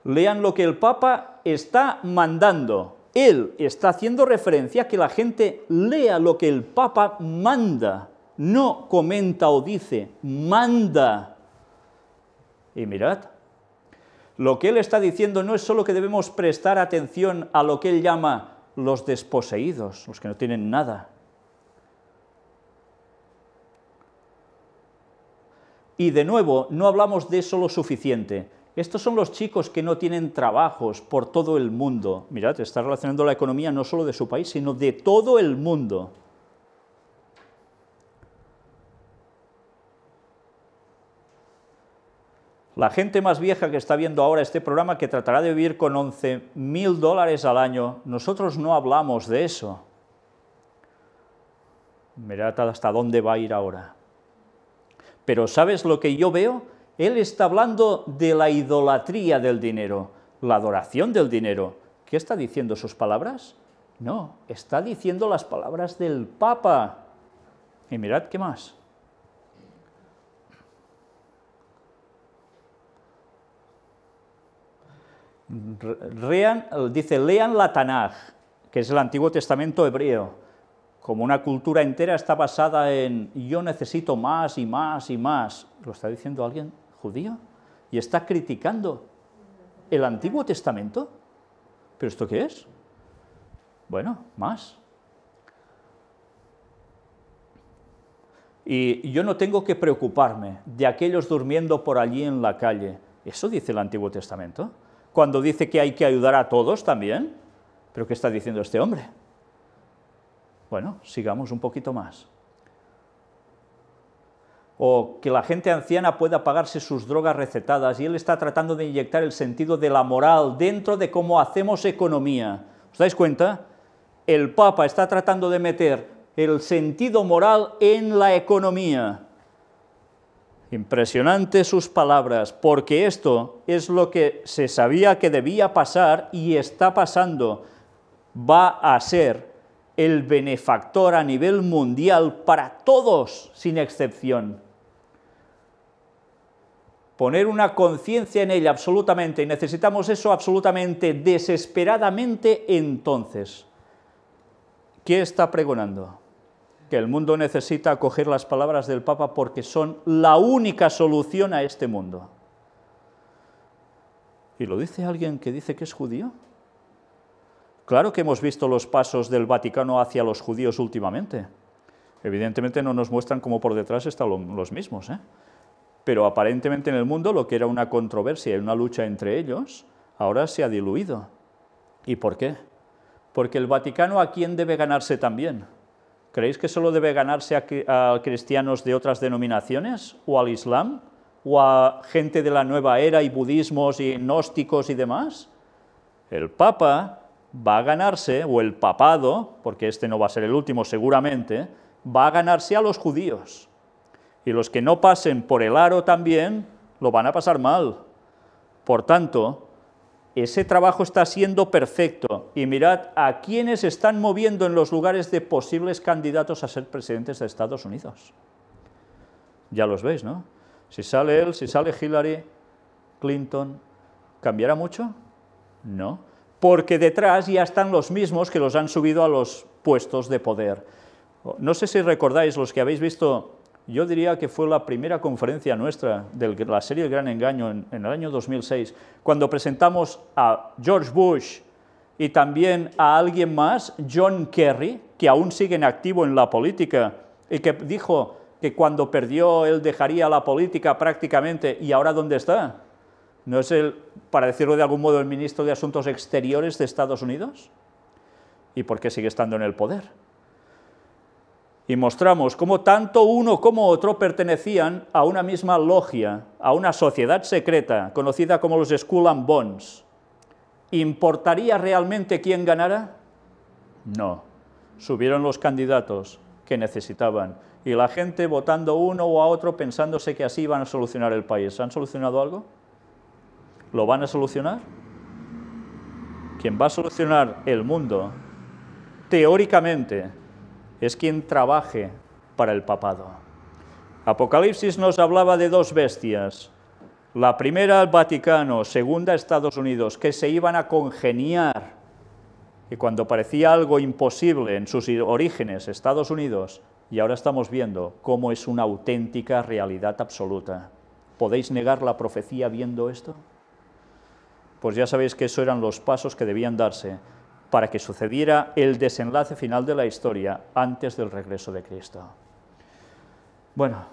Lean lo que el Papa está mandando. Él está haciendo referencia a que la gente lea lo que el Papa manda. No comenta o dice, manda. Y mirad, lo que él está diciendo no es solo que debemos prestar atención a lo que él llama los desposeídos, los que no tienen nada. Y de nuevo, no hablamos de eso lo suficiente. Estos son los chicos que no tienen trabajos por todo el mundo. Mirad, está relacionando la economía no solo de su país, sino de todo el mundo. La gente más vieja que está viendo ahora este programa, que tratará de vivir con $11.000 al año, nosotros no hablamos de eso. Mirad hasta dónde va a ir ahora. Pero ¿sabes lo que yo veo? Él está hablando de la idolatría del dinero, la adoración del dinero. ¿Qué está diciendo sus palabras? No, está diciendo las palabras del Papa. Y mirad qué más. Dice, lean la Tanaj, que es el Antiguo Testamento hebreo. Como una cultura entera está basada en yo necesito más y más y más. ¿Lo está diciendo alguien judío? Y está criticando el Antiguo Testamento. ¿Pero esto qué es? Bueno, más. Y yo no tengo que preocuparme de aquellos durmiendo por allí en la calle. ¿Eso dice el Antiguo Testamento? Cuando dice que hay que ayudar a todos también. ¿Pero qué está diciendo este hombre? Bueno, sigamos un poquito más. O que la gente anciana pueda pagarse sus drogas recetadas, y él está tratando de inyectar el sentido de la moral dentro de cómo hacemos economía. ¿Os dais cuenta? El Papa está tratando de meter el sentido moral en la economía. Impresionante sus palabras, porque esto es lo que se sabía que debía pasar y está pasando. Va a ser el benefactor a nivel mundial para todos, sin excepción. Poner una conciencia en ella absolutamente, y necesitamos eso absolutamente, desesperadamente, entonces. ¿Qué está pregonando? Que el mundo necesita acoger las palabras del Papa porque son la única solución a este mundo. ¿Y lo dice alguien que dice que es judío? Claro que hemos visto los pasos del Vaticano hacia los judíos últimamente. Evidentemente no nos muestran cómo por detrás están los mismos, ¿eh? Pero aparentemente en el mundo lo que era una controversia y una lucha entre ellos, ahora se ha diluido. ¿Y por qué? Porque el Vaticano, ¿a quién debe ganarse también? ¿Creéis que solo debe ganarse a cristianos de otras denominaciones? ¿O al Islam? ¿O a gente de la nueva era y budismos y gnósticos y demás? El Papa va a ganarse, o el papado, porque este no va a ser el último seguramente, va a ganarse a los judíos. Y los que no pasen por el aro también lo van a pasar mal. Por tanto, ese trabajo está siendo perfecto. Y mirad a quiénes están moviendo en los lugares de posibles candidatos a ser presidentes de Estados Unidos. Ya los veis, ¿no? Si sale él, si sale Hillary Clinton, ¿cambiará mucho? No. Porque detrás ya están los mismos que los han subido a los puestos de poder. No sé si recordáis, los que habéis visto, yo diría que fue la primera conferencia nuestra de la serie El Gran Engaño en el año 2006, cuando presentamos a George Bush y también a alguien más, John Kerry, que aún sigue en activo en la política y que dijo que cuando perdió él dejaría la política prácticamente, ¿y ahora dónde está? ¿No es él, para decirlo de algún modo, el ministro de Asuntos Exteriores de Estados Unidos? ¿Y por qué sigue estando en el poder? Y mostramos cómo tanto uno como otro pertenecían a una misma logia, a una sociedad secreta, conocida como los Skull and Bones. ¿Importaría realmente quién ganara? No. Subieron los candidatos que necesitaban, y la gente votando uno o a otro pensándose que así iban a solucionar el país. ¿Han solucionado algo? ¿Lo van a solucionar? quien va a solucionar el mundo, teóricamente, es quien trabaje para el papado. Apocalipsis nos hablaba de dos bestias. La primera, el Vaticano, segunda, Estados Unidos, que se iban a congeniar. Y cuando parecía algo imposible en sus orígenes, Estados Unidos, y ahora estamos viendo cómo es una auténtica realidad absoluta. ¿Podéis negar la profecía viendo esto? Pues ya sabéis que esos eran los pasos que debían darse para que sucediera el desenlace final de la historia antes del regreso de Cristo. Bueno,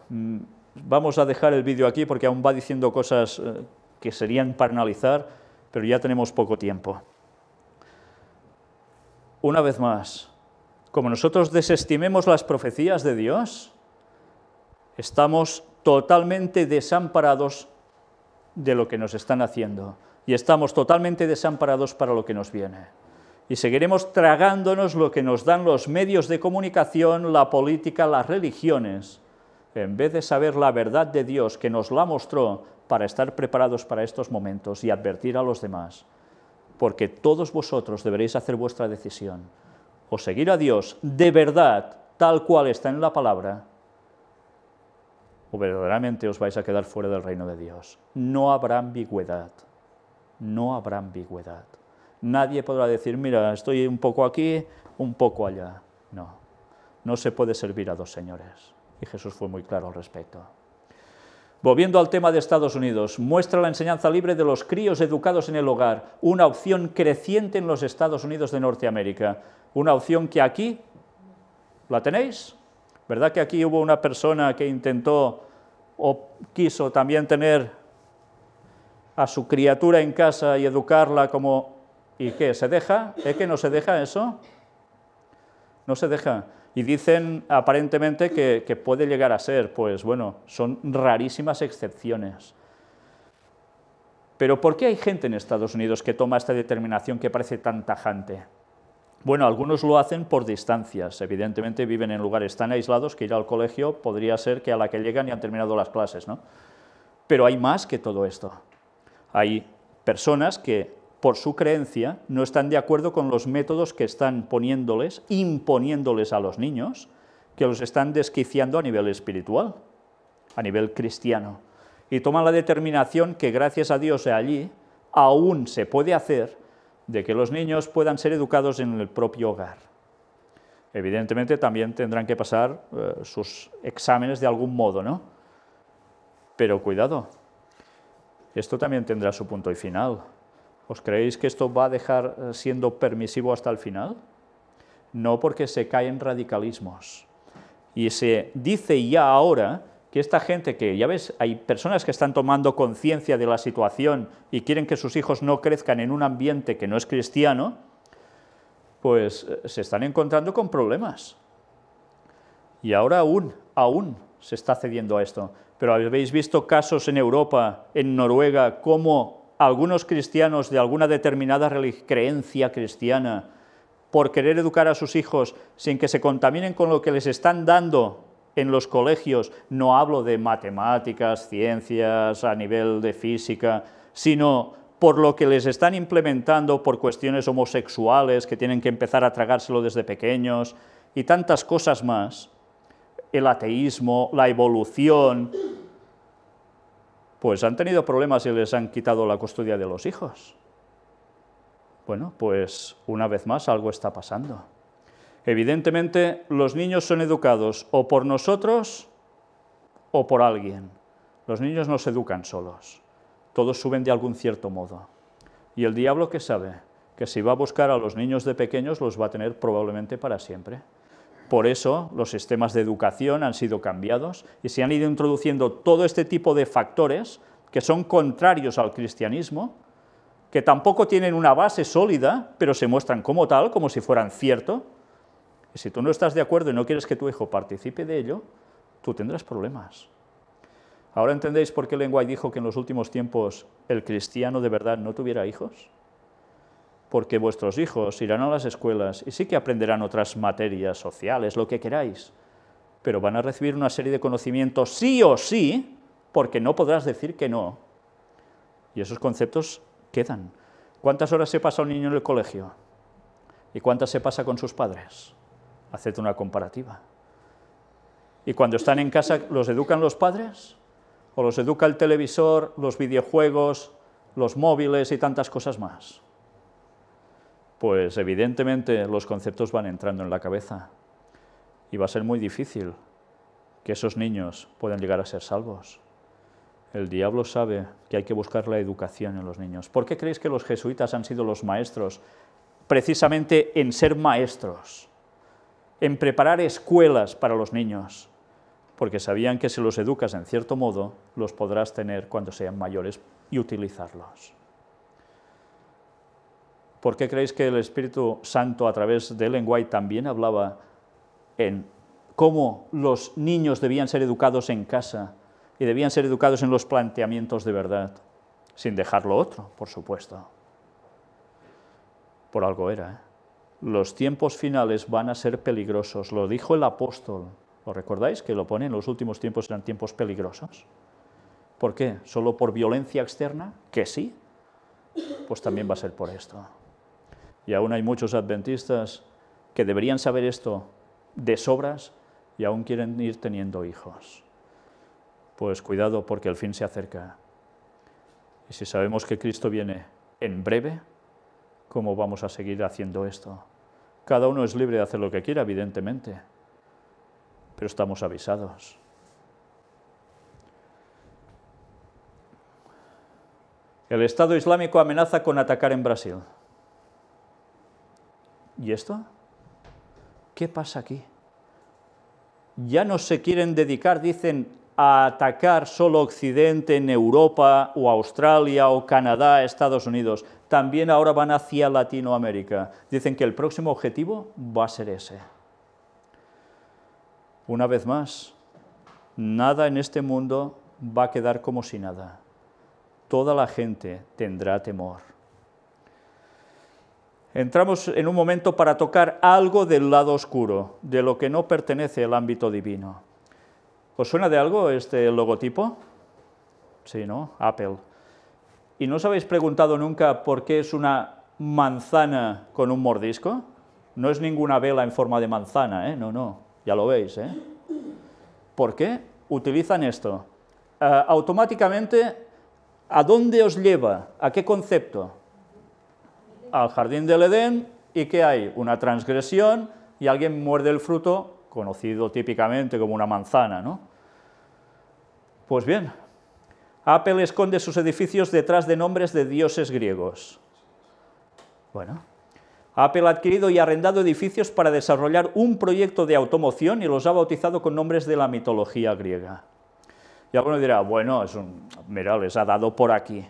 vamos a dejar el vídeo aquí porque aún va diciendo cosas que serían para analizar, pero ya tenemos poco tiempo. Una vez más, como nosotros desestimemos las profecías de Dios, estamos totalmente desamparados de lo que nos están haciendo y estamos totalmente desamparados para lo que nos viene. Y seguiremos tragándonos lo que nos dan los medios de comunicación, la política, las religiones, en vez de saber la verdad de Dios que nos la mostró para estar preparados para estos momentos y advertir a los demás. Porque todos vosotros deberéis hacer vuestra decisión, o seguir a Dios de verdad, tal cual está en la palabra, o verdaderamente os vais a quedar fuera del reino de Dios. No habrá ambigüedad, no habrá ambigüedad. Nadie podrá decir, mira, estoy un poco aquí, un poco allá. No, no se puede servir a dos señores. Y Jesús fue muy claro al respecto. Volviendo al tema de Estados Unidos, muestra la enseñanza libre de los críos educados en el hogar, una opción creciente en los Estados Unidos de Norteamérica, una opción que aquí, ¿la tenéis? ¿Verdad que aquí hubo una persona que intentó o quiso también tener a su criatura en casa y educarla como... ¿Y qué? ¿Se deja? ¿Es que no se deja eso? No se deja. Y dicen aparentemente que puede llegar a ser, pues bueno, son rarísimas excepciones. Pero ¿por qué hay gente en Estados Unidos que toma esta determinación que parece tan tajante? Bueno, algunos lo hacen por distancias, evidentemente viven en lugares tan aislados que ir al colegio podría ser que a la que llegan y han terminado las clases, ¿no? Pero hay más que todo esto. Hay personas que, por su creencia, no están de acuerdo con los métodos que están imponiéndoles a los niños, que los están desquiciando a nivel espiritual, a nivel cristiano. Y toman la determinación que, gracias a Dios, allí aún se puede hacer, de que los niños puedan ser educados en el propio hogar. Evidentemente también tendrán que pasar sus exámenes de algún modo, ¿no? Pero cuidado, esto también tendrá su punto y final. ¿Os creéis que esto va a dejar siendo permisivo hasta el final? No, porque se caen radicalismos. Y se dice ya ahora que esta gente que, ya ves, hay personas que están tomando conciencia de la situación y quieren que sus hijos no crezcan en un ambiente que no es cristiano, pues se están encontrando con problemas. Y ahora aún se está cediendo a esto. Pero habéis visto casos en Europa, en Noruega, cómo algunos cristianos de alguna determinada creencia cristiana, por querer educar a sus hijos sin que se contaminen con lo que les están dando en los colegios, no hablo de matemáticas, ciencias, a nivel de física, sino por lo que les están implementando por cuestiones homosexuales, que tienen que empezar a tragárselo desde pequeños, y tantas cosas más, el ateísmo, la evolución, pues han tenido problemas y les han quitado la custodia de los hijos. Bueno, pues una vez más algo está pasando. Evidentemente, los niños son educados o por nosotros o por alguien. Los niños no se educan solos. Todos suben de algún cierto modo. Y el diablo, ¿qué sabe? Que si va a buscar a los niños de pequeños, los va a tener probablemente para siempre. Por eso, los sistemas de educación han sido cambiados y se han ido introduciendo todo este tipo de factores que son contrarios al cristianismo, que tampoco tienen una base sólida, pero se muestran como tal, como si fueran cierto. Y si tú no estás de acuerdo y no quieres que tu hijo participe de ello, tú tendrás problemas. ¿Ahora entendéis por qué Ellen White dijo que en los últimos tiempos el cristiano de verdad no tuviera hijos? Porque vuestros hijos irán a las escuelas y sí que aprenderán otras materias sociales, lo que queráis, pero van a recibir una serie de conocimientos sí o sí, porque no podrás decir que no. Y esos conceptos quedan. ¿Cuántas horas se pasa un niño en el colegio? ¿Y cuántas se pasa con sus padres? Haced una comparativa. ¿Y cuando están en casa, los educan los padres? ¿O los educa el televisor, los videojuegos, los móviles y tantas cosas más? Pues evidentemente los conceptos van entrando en la cabeza y va a ser muy difícil que esos niños puedan llegar a ser salvos. El diablo sabe que hay que buscar la educación en los niños. ¿Por qué creéis que los jesuitas han sido los maestros? Precisamente en ser maestros, en preparar escuelas para los niños, porque sabían que si los educas en cierto modo, los podrás tener cuando sean mayores y utilizarlos. ¿Por qué creéis que el Espíritu Santo a través de Ellen White también hablaba en cómo los niños debían ser educados en casa y debían ser educados en los planteamientos de verdad, sin dejar lo otro, por supuesto? Por algo era, ¿eh? Los tiempos finales van a ser peligrosos, lo dijo el apóstol. ¿Lo recordáis? Que lo pone, en los últimos tiempos eran tiempos peligrosos. ¿Por qué? ¿Solo por violencia externa? Que sí. Pues también va a ser por esto. Y aún hay muchos adventistas que deberían saber esto de sobras y aún quieren ir teniendo hijos. Pues cuidado, porque el fin se acerca. Y si sabemos que Cristo viene en breve, ¿cómo vamos a seguir haciendo esto? Cada uno es libre de hacer lo que quiera, evidentemente, pero estamos avisados. El Estado Islámico amenaza con atacar en Brasil. ¿Y esto? ¿Qué pasa aquí? Ya no se quieren dedicar, dicen, a atacar solo Occidente, en Europa, o Australia, o Canadá, Estados Unidos. También ahora van hacia Latinoamérica. Dicen que el próximo objetivo va a ser ese. Una vez más, nada en este mundo va a quedar como si nada. Toda la gente tendrá temor. Entramos en un momento para tocar algo del lado oscuro, de lo que no pertenece al ámbito divino. ¿Os suena de algo este logotipo? Sí, ¿no? Apple. ¿Y no os habéis preguntado nunca por qué es una manzana con un mordisco? No es ninguna vela en forma de manzana, ¿eh? No, no, ya lo veis, ¿eh? ¿Por qué utilizan esto? Automáticamente, ¿a dónde os lleva? ¿A qué concepto? Al jardín del Edén, ¿y qué hay? Una transgresión y alguien muerde el fruto, conocido típicamente como una manzana, ¿no? Pues bien, Apple esconde sus edificios detrás de nombres de dioses griegos. Bueno, Apple ha adquirido y arrendado edificios para desarrollar un proyecto de automoción y los ha bautizado con nombres de la mitología griega. Y alguno dirá, bueno, mira, les ha dado por aquí.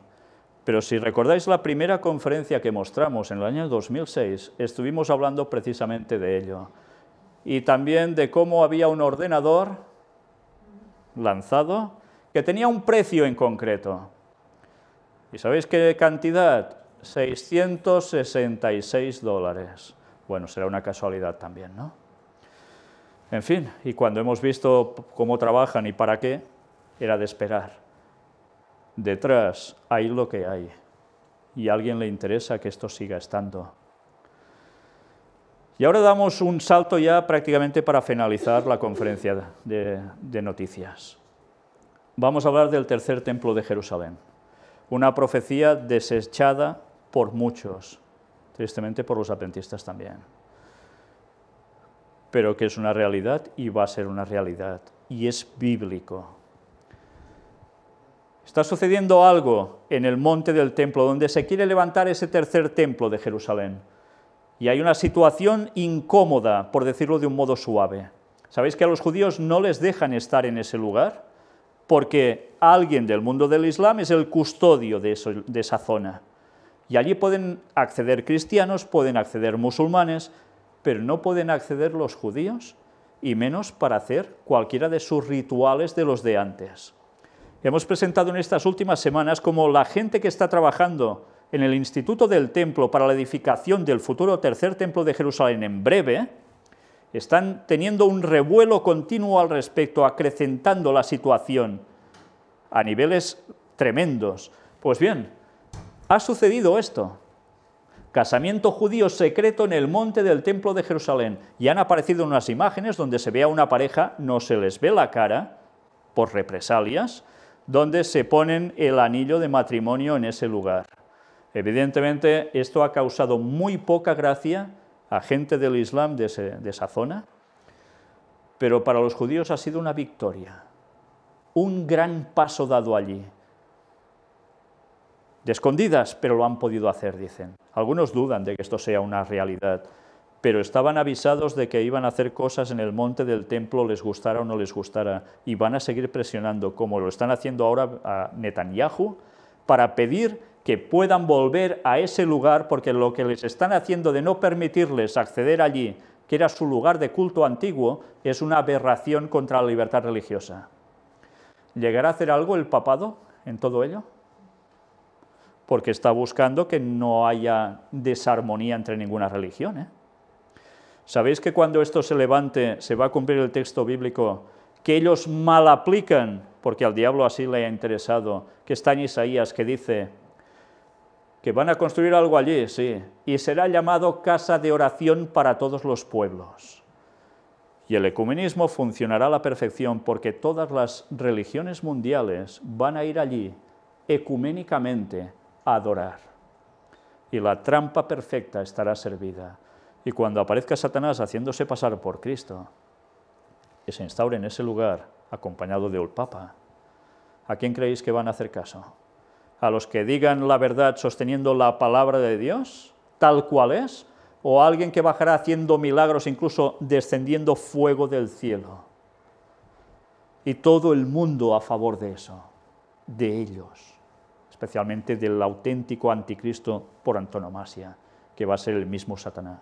Pero si recordáis la primera conferencia que mostramos en el año 2006, estuvimos hablando precisamente de ello. Y también de cómo había un ordenador lanzado que tenía un precio en concreto. ¿Y sabéis qué cantidad? $666. Bueno, será una casualidad también, ¿no? En fin, y cuando hemos visto cómo trabajan y para qué, era de esperar. Detrás hay lo que hay, y a alguien le interesa que esto siga estando. Y ahora damos un salto ya prácticamente para finalizar la conferencia de noticias. Vamos a hablar del tercer templo de Jerusalén, una profecía desechada por muchos, tristemente por los adventistas también, pero que es una realidad y va a ser una realidad, y es bíblico. Está sucediendo algo en el monte del templo, donde se quiere levantar ese tercer templo de Jerusalén. Y hay una situación incómoda, por decirlo de un modo suave. ¿Sabéis que a los judíos no les dejan estar en ese lugar? Porque alguien del mundo del Islam es el custodio de esa zona. Y allí pueden acceder cristianos, pueden acceder musulmanes, pero no pueden acceder los judíos, y menos para hacer cualquiera de sus rituales de los de antes. Hemos presentado en estas últimas semanas cómo la gente que está trabajando en el Instituto del Templo para la edificación del futuro tercer templo de Jerusalén en breve, están teniendo un revuelo continuo al respecto, acrecentando la situación a niveles tremendos. Pues bien, ha sucedido esto. Casamiento judío secreto en el monte del templo de Jerusalén. Y han aparecido unas imágenes donde se ve a una pareja, no se les ve la cara, por represalias, donde se ponen el anillo de matrimonio en ese lugar. Evidentemente, esto ha causado muy poca gracia a gente del Islam de esa zona, pero para los judíos ha sido una victoria, un gran paso dado allí. De escondidas, pero lo han podido hacer, dicen. Algunos dudan de que esto sea una realidad, pero estaban avisados de que iban a hacer cosas en el monte del templo, les gustara o no les gustara, y van a seguir presionando, como lo están haciendo ahora a Netanyahu, para pedir que puedan volver a ese lugar, porque lo que les están haciendo de no permitirles acceder allí, que era su lugar de culto antiguo, es una aberración contra la libertad religiosa. ¿Llegará a hacer algo el papado en todo ello? Porque está buscando que no haya desarmonía entre ninguna religión, ¿eh? ¿Sabéis que cuando esto se levante se va a cumplir el texto bíblico que ellos mal aplican, porque al diablo así le ha interesado, que está en Isaías, que dice que van a construir algo allí, sí, y será llamado casa de oración para todos los pueblos? Y el ecumenismo funcionará a la perfección porque todas las religiones mundiales van a ir allí ecuménicamente a adorar. Y la trampa perfecta estará servida. Y cuando aparezca Satanás haciéndose pasar por Cristo, que se instaure en ese lugar acompañado de un papa, ¿a quién creéis que van a hacer caso? ¿A los que digan la verdad sosteniendo la palabra de Dios, tal cual es? ¿O a alguien que bajará haciendo milagros, incluso descendiendo fuego del cielo? Y todo el mundo a favor de eso, de ellos, especialmente del auténtico anticristo por antonomasia, que va a ser el mismo Satanás,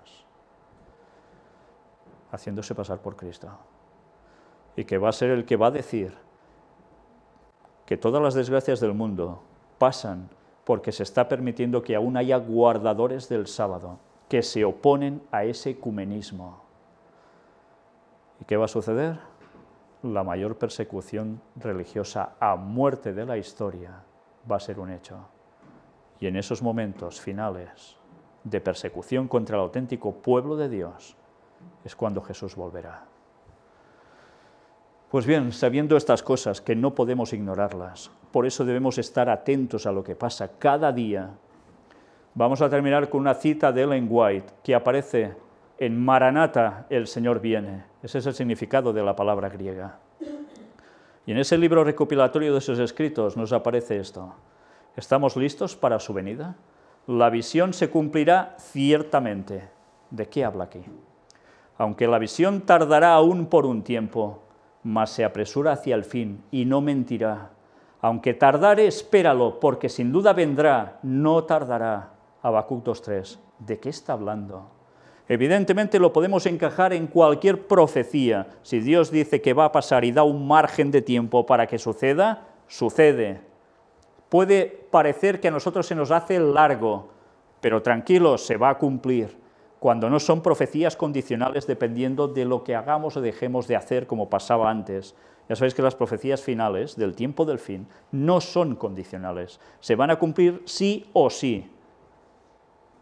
haciéndose pasar por Cristo, y que va a ser el que va a decir que todas las desgracias del mundo pasan porque se está permitiendo que aún haya guardadores del sábado que se oponen a ese ecumenismo. ¿Y qué va a suceder? La mayor persecución religiosa a muerte de la historia va a ser un hecho. Y en esos momentos finales de persecución contra el auténtico pueblo de Dios es cuando Jesús volverá. Pues bien, sabiendo estas cosas, que no podemos ignorarlas, por eso debemos estar atentos a lo que pasa cada día. Vamos a terminar con una cita de Ellen White, que aparece en Maranatha, el Señor viene. Ese es el significado de la palabra griega. Y en ese libro recopilatorio de sus escritos nos aparece esto. ¿Estamos listos para su venida? La visión se cumplirá ciertamente. ¿De qué habla aquí? Aunque la visión tardará aún por un tiempo, mas se apresura hacia el fin y no mentirá. Aunque tardare, espéralo, porque sin duda vendrá, no tardará. Habacuc 2:3. ¿De qué está hablando? Evidentemente lo podemos encajar en cualquier profecía. Si Dios dice que va a pasar y da un margen de tiempo para que suceda, sucede. Puede parecer que a nosotros se nos hace largo, pero tranquilos, se va a cumplir. Cuando no son profecías condicionales dependiendo de lo que hagamos o dejemos de hacer, como pasaba antes. Ya sabéis que las profecías finales del tiempo del fin no son condicionales, se van a cumplir sí o sí.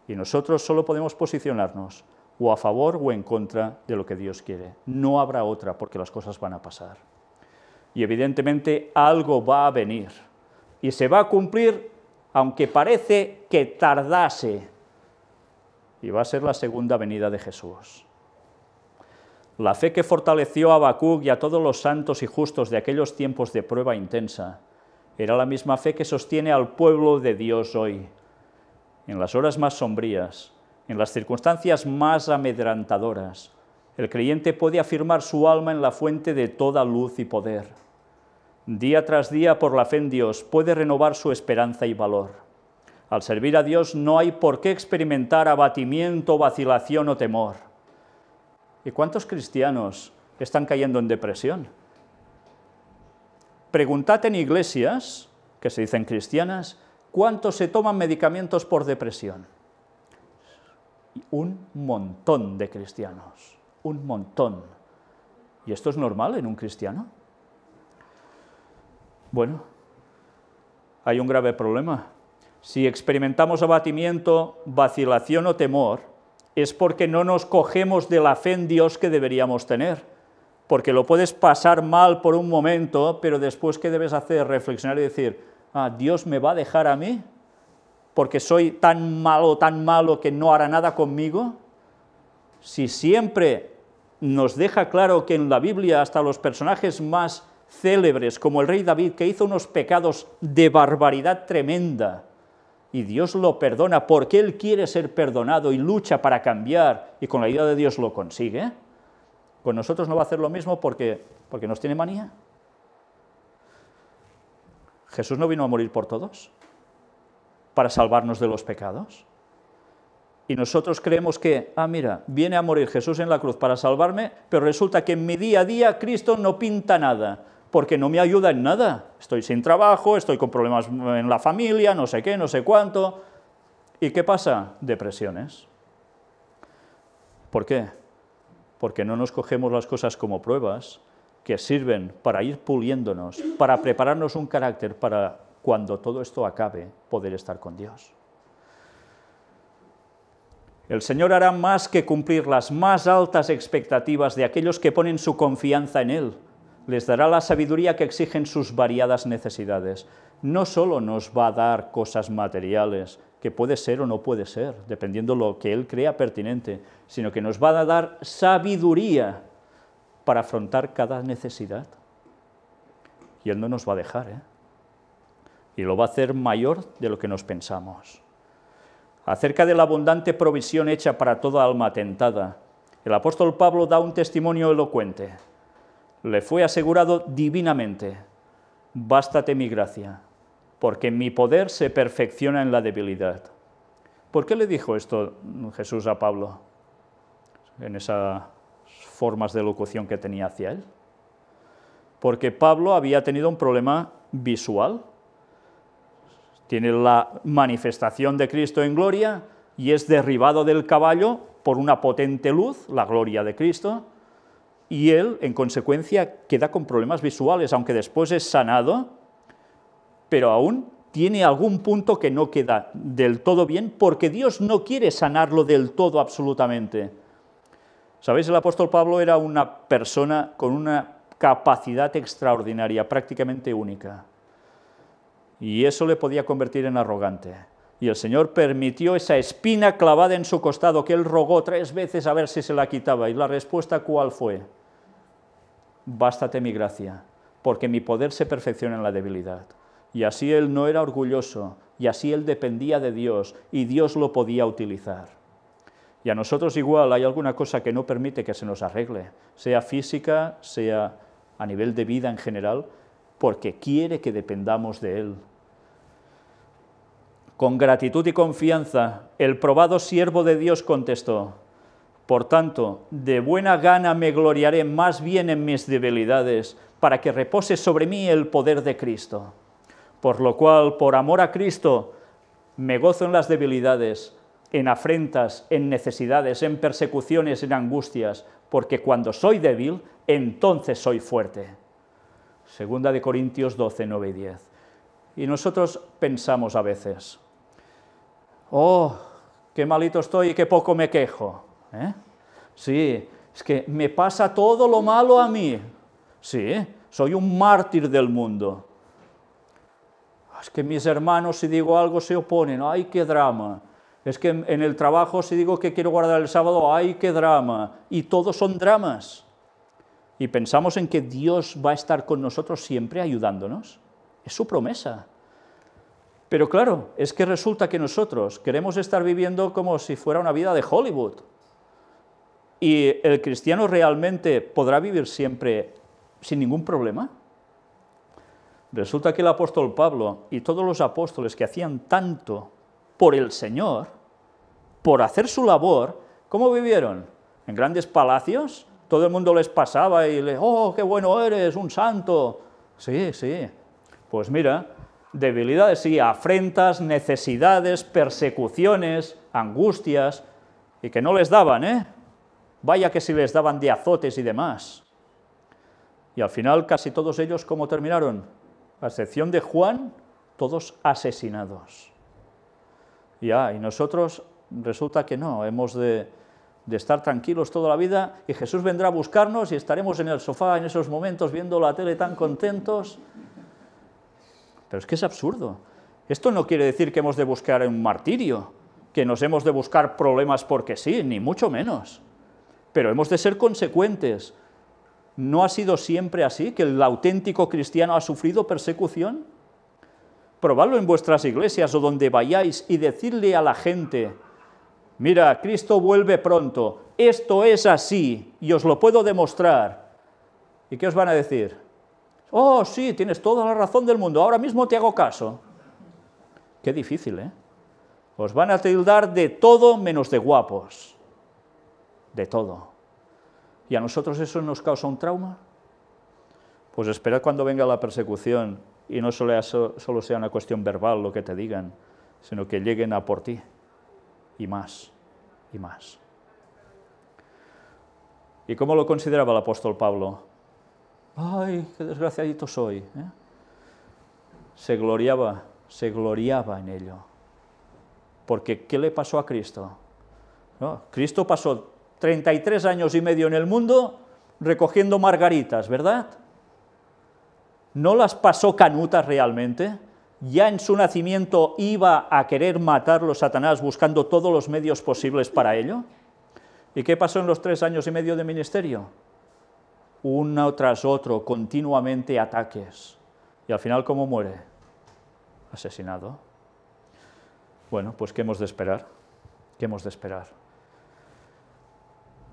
Y nosotros solo podemos posicionarnos o a favor o en contra de lo que Dios quiere. No habrá otra, porque las cosas van a pasar. Y evidentemente algo va a venir, y se va a cumplir, aunque parece que tardase, y va a ser la segunda venida de Jesús. La fe que fortaleció a Habacuc y a todos los santos y justos de aquellos tiempos de prueba intensa era la misma fe que sostiene al pueblo de Dios hoy. En las horas más sombrías, en las circunstancias más amedrentadoras, el creyente puede afirmar su alma en la fuente de toda luz y poder. Día tras día, por la fe en Dios, puede renovar su esperanza y valor. Al servir a Dios no hay por qué experimentar abatimiento, vacilación o temor. ¿Y cuántos cristianos están cayendo en depresión? Preguntad en iglesias, que se dicen cristianas, ¿cuántos se toman medicamentos por depresión? Un montón de cristianos, un montón. ¿Y esto es normal en un cristiano? Bueno, hay un grave problema. Si experimentamos abatimiento, vacilación o temor, es porque no nos cogemos de la fe en Dios que deberíamos tener. Porque lo puedes pasar mal por un momento, pero después, ¿qué debes hacer? Reflexionar y decir, ¿Dios me va a dejar a mí? Porque soy tan malo que no hará nada conmigo. Si siempre nos deja claro que en la Biblia hasta los personajes más célebres, como el rey David, que hizo unos pecados de barbaridad tremenda, y Dios lo perdona porque él quiere ser perdonado y lucha para cambiar, y con la ayuda de Dios lo consigue, con nosotros no va a hacer lo mismo porque nos tiene manía. Jesús no vino a morir por todos, para salvarnos de los pecados. Y nosotros creemos que, mira, viene a morir Jesús en la cruz para salvarme, pero resulta que en mi día a día Cristo no pinta nada, porque no me ayuda en nada. Estoy sin trabajo, estoy con problemas en la familia, no sé qué, no sé cuánto. ¿Y qué pasa? Depresiones. ¿Por qué? Porque no nos cogemos las cosas como pruebas que sirven para ir puliéndonos, para prepararnos un carácter para cuando todo esto acabe, poder estar con Dios. El Señor hará más que cumplir las más altas expectativas de aquellos que ponen su confianza en Él. Les dará la sabiduría que exigen sus variadas necesidades. No solo nos va a dar cosas materiales, que puede ser o no puede ser, dependiendo de lo que Él crea pertinente, sino que nos va a dar sabiduría para afrontar cada necesidad. Y Él no nos va a dejar, y lo va a hacer mayor de lo que nos pensamos. Acerca de la abundante provisión hecha para toda alma tentada, el apóstol Pablo da un testimonio elocuente. Le fue asegurado divinamente, bástate mi gracia, porque mi poder se perfecciona en la debilidad. ¿Por qué le dijo esto Jesús a Pablo? En esas formas de locución que tenía hacia él. Porque Pablo había tenido un problema visual. Tiene la manifestación de Cristo en gloria y es derribado del caballo por una potente luz, la gloria de Cristo, y él, en consecuencia, queda con problemas visuales, aunque después es sanado, pero aún tiene algún punto que no queda del todo bien, porque Dios no quiere sanarlo del todo absolutamente. ¿Sabéis? El apóstol Pablo era una persona con una capacidad extraordinaria, prácticamente única. Y eso le podía convertir en arrogante. Y el Señor permitió esa espina clavada en su costado, que él rogó 3 veces a ver si se la quitaba. ¿Y la respuesta cuál fue? Bástate mi gracia, porque mi poder se perfecciona en la debilidad. Y así él no era orgulloso, y así él dependía de Dios, y Dios lo podía utilizar. Y a nosotros igual hay alguna cosa que no permite que se nos arregle, sea física, sea a nivel de vida en general, porque quiere que dependamos de Él. Con gratitud y confianza, el probado siervo de Dios contestó, por tanto, de buena gana me gloriaré más bien en mis debilidades, para que repose sobre mí el poder de Cristo. Por lo cual, por amor a Cristo, me gozo en las debilidades, en afrentas, en necesidades, en persecuciones, en angustias, porque cuando soy débil, entonces soy fuerte. Segunda de Corintios 12, 9 y 10. Y nosotros pensamos a veces, qué malito estoy y qué poco me quejo. Sí, es que me pasa todo lo malo a mí. Sí, soy un mártir del mundo. Es que mis hermanos, si digo algo, se oponen. ¡Ay, qué drama! Es que en el trabajo, si digo que quiero guardar el sábado, ¡ay, qué drama! Y todos son dramas. Y pensamos en que Dios va a estar con nosotros siempre ayudándonos. Es su promesa. Pero claro, es que resulta que nosotros queremos estar viviendo como si fuera una vida de Hollywood. ¿Y el cristiano realmente podrá vivir siempre sin ningún problema? Resulta que el apóstol Pablo y todos los apóstoles que hacían tanto por el Señor, por hacer su labor, ¿cómo vivieron? ¿En grandes palacios? Todo el mundo les pasaba y qué bueno eres, un santo. Sí, sí. Pues mira, debilidades, sí, afrentas, necesidades, persecuciones, angustias, y que no les daban, Vaya que si les daban de azotes y demás. Y al final casi todos ellos, ¿cómo terminaron? A excepción de Juan, todos asesinados. Ya, y nosotros resulta que no, hemos de estar tranquilos toda la vida y Jesús vendrá a buscarnos y estaremos en el sofá en esos momentos viendo la tele tan contentos. Pero es que es absurdo. Esto no quiere decir que hemos de buscar un martirio, que nos hemos de buscar problemas porque sí, ni mucho menos. Pero hemos de ser consecuentes. ¿No ha sido siempre así, que el auténtico cristiano ha sufrido persecución? Probadlo en vuestras iglesias o donde vayáis y decidle a la gente: mira, Cristo vuelve pronto, esto es así y os lo puedo demostrar. ¿Y qué os van a decir? Oh, sí, tienes toda la razón del mundo, ahora mismo te hago caso. Qué difícil, ¿eh? Os van a tildar de todo menos de guapos. De todo. ¿Y a nosotros eso nos causa un trauma? Pues esperad cuando venga la persecución y no solo sea una cuestión verbal lo que te digan, sino que lleguen a por ti. Y más, y más. ¿Y cómo lo consideraba el apóstol Pablo? ¡Ay, qué desgraciadito soy! Se gloriaba en ello. Porque, ¿qué le pasó a Cristo? ¿No? Cristo pasó 33 años y medio en el mundo recogiendo margaritas, ¿verdad? ¿No las pasó canutas realmente? Ya en su nacimiento iba a querer matarlo Satanás buscando todos los medios posibles para ello. ¿Y qué pasó en los 3 años y medio de ministerio? Uno tras otro, continuamente ataques. Y al final, ¿cómo muere? Asesinado. Bueno, pues ¿qué hemos de esperar? ¿Qué hemos de esperar?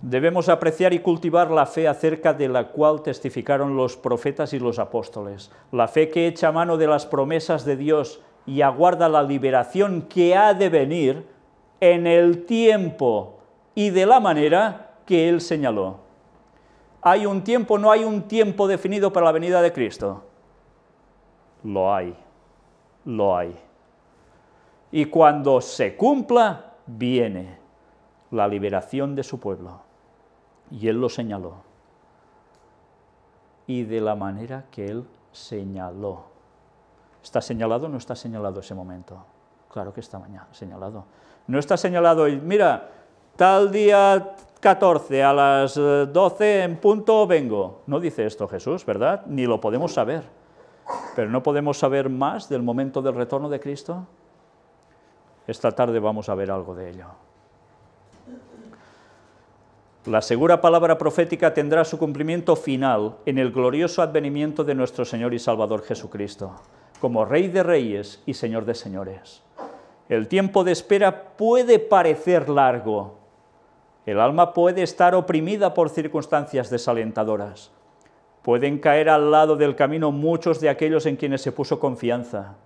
Debemos apreciar y cultivar la fe acerca de la cual testificaron los profetas y los apóstoles, la fe que echa mano de las promesas de Dios y aguarda la liberación que ha de venir en el tiempo y de la manera que Él señaló. ¿Hay un tiempo? ¿No hay un tiempo definido para la venida de Cristo? Lo hay, lo hay. Y cuando se cumpla, viene la liberación de su pueblo. Y Él lo señaló. Y de la manera que Él señaló. ¿Está señalado o no está señalado ese momento? Claro que está señalado. No está señalado, y mira, tal día 14 a las 12 en punto vengo. No dice esto Jesús, ¿verdad? Ni lo podemos saber. Pero ¿no podemos saber más del momento del retorno de Cristo? Esta tarde vamos a ver algo de ello. La segura palabra profética tendrá su cumplimiento final en el glorioso advenimiento de nuestro Señor y Salvador Jesucristo, como Rey de Reyes y Señor de Señores. El tiempo de espera puede parecer largo. El alma puede estar oprimida por circunstancias desalentadoras. Pueden caer al lado del camino muchos de aquellos en quienes se puso confianza.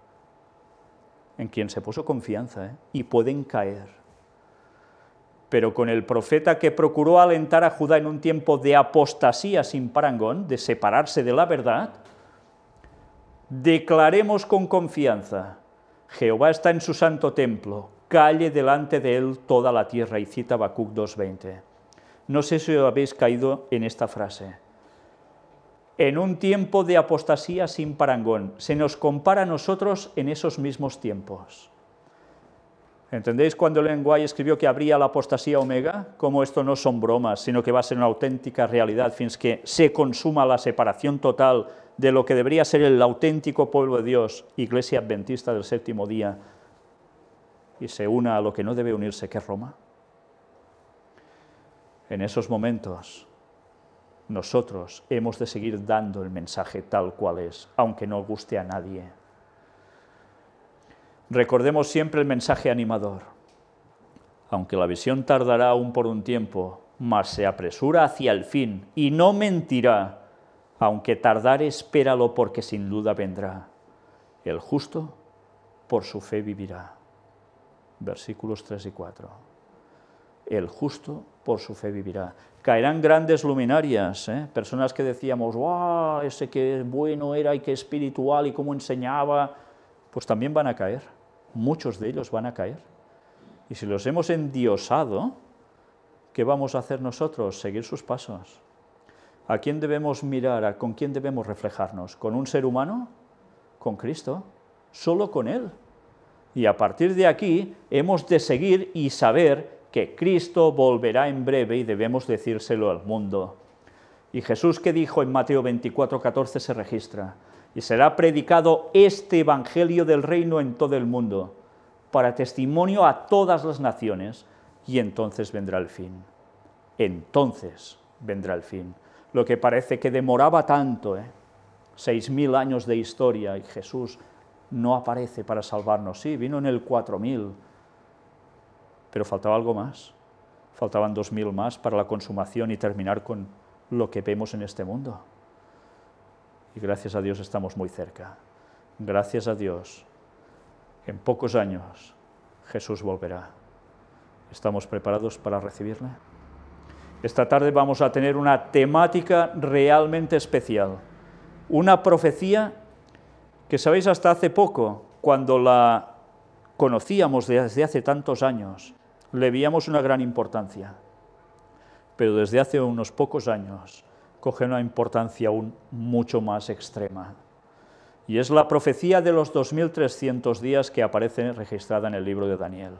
En quien se puso confianza, y pueden caer. Pero con el profeta que procuró alentar a Judá en un tiempo de apostasía sin parangón, de separarse de la verdad, declaremos con confianza: Jehová está en su santo templo, calle delante de él toda la tierra, y cita Habacuc 2:20. No sé si habéis caído en esta frase. En un tiempo de apostasía sin parangón, se nos compara a nosotros en esos mismos tiempos. ¿Entendéis cuando Ellen White escribió que habría la apostasía omega? Como esto no son bromas, sino que va a ser una auténtica realidad, fins que se consuma la separación total de lo que debería ser el auténtico pueblo de Dios, Iglesia Adventista del Séptimo Día, y se una a lo que no debe unirse, que es Roma. En esos momentos, nosotros hemos de seguir dando el mensaje tal cual es, aunque no guste a nadie. Recordemos siempre el mensaje animador. Aunque la visión tardará aún por un tiempo, mas se apresura hacia el fin, y no mentirá. Aunque tardare, espéralo, porque sin duda vendrá. El justo por su fe vivirá. Versículos 3 y 4. El justo por su fe vivirá. Caerán grandes luminarias, personas que decíamos: ¡wow! Ese que bueno era y que espiritual y cómo enseñaba. Pues también van a caer. Muchos de ellos van a caer. Y si los hemos endiosado, ¿qué vamos a hacer nosotros? Seguir sus pasos. ¿A quién debemos mirar? ¿Con quién debemos reflejarnos? ¿Con un ser humano? ¿Con Cristo? Solo con Él. Y a partir de aquí hemos de seguir y saber que Cristo volverá en breve y debemos decírselo al mundo. Y Jesús, que dijo en Mateo 24:14, se registra: y será predicado este evangelio del reino en todo el mundo, para testimonio a todas las naciones, y entonces vendrá el fin. Entonces vendrá el fin. Lo que parece que demoraba tanto, 6.000 años de historia, y Jesús no aparece para salvarnos. Sí, vino en el 4000, pero faltaba algo más. Faltaban 2000 más para la consumación y terminar con lo que vemos en este mundo. Y gracias a Dios estamos muy cerca. Gracias a Dios, en pocos años Jesús volverá. ¿Estamos preparados para recibirle? Esta tarde vamos a tener una temática realmente especial, una profecía que, sabéis, hasta hace poco, cuando la conocíamos desde hace tantos años, le veíamos una gran importancia, pero desde hace unos pocos años coge una importancia aún mucho más extrema. Y es la profecía de los 2300 días que aparece registrada en el libro de Daniel.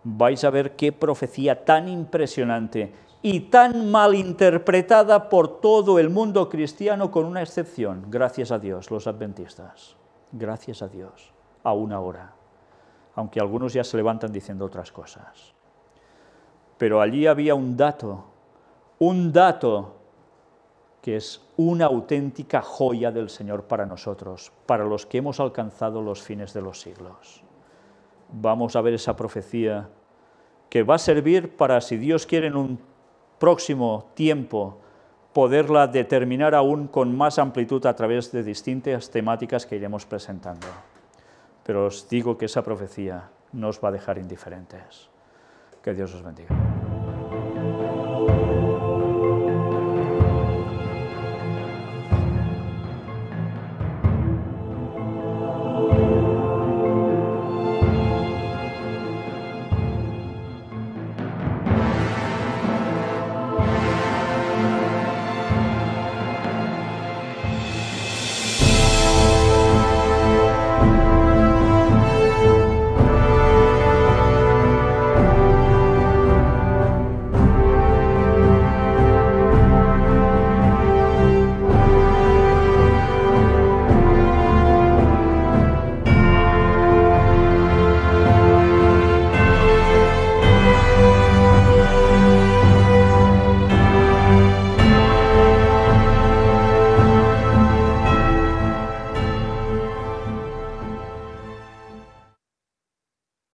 Vais a ver qué profecía tan impresionante y tan mal interpretada por todo el mundo cristiano, con una excepción, gracias a Dios, los adventistas. Gracias a Dios, aún ahora, aunque algunos ya se levantan diciendo otras cosas. Pero allí había un dato que es una auténtica joya del Señor para nosotros, para los que hemos alcanzado los fines de los siglos. Vamos a ver esa profecía que va a servir para, si Dios quiere, en un próximo tiempo, poderla determinar aún con más amplitud a través de distintas temáticas que iremos presentando. Pero os digo que esa profecía no os va a dejar indiferentes. Que Dios os bendiga.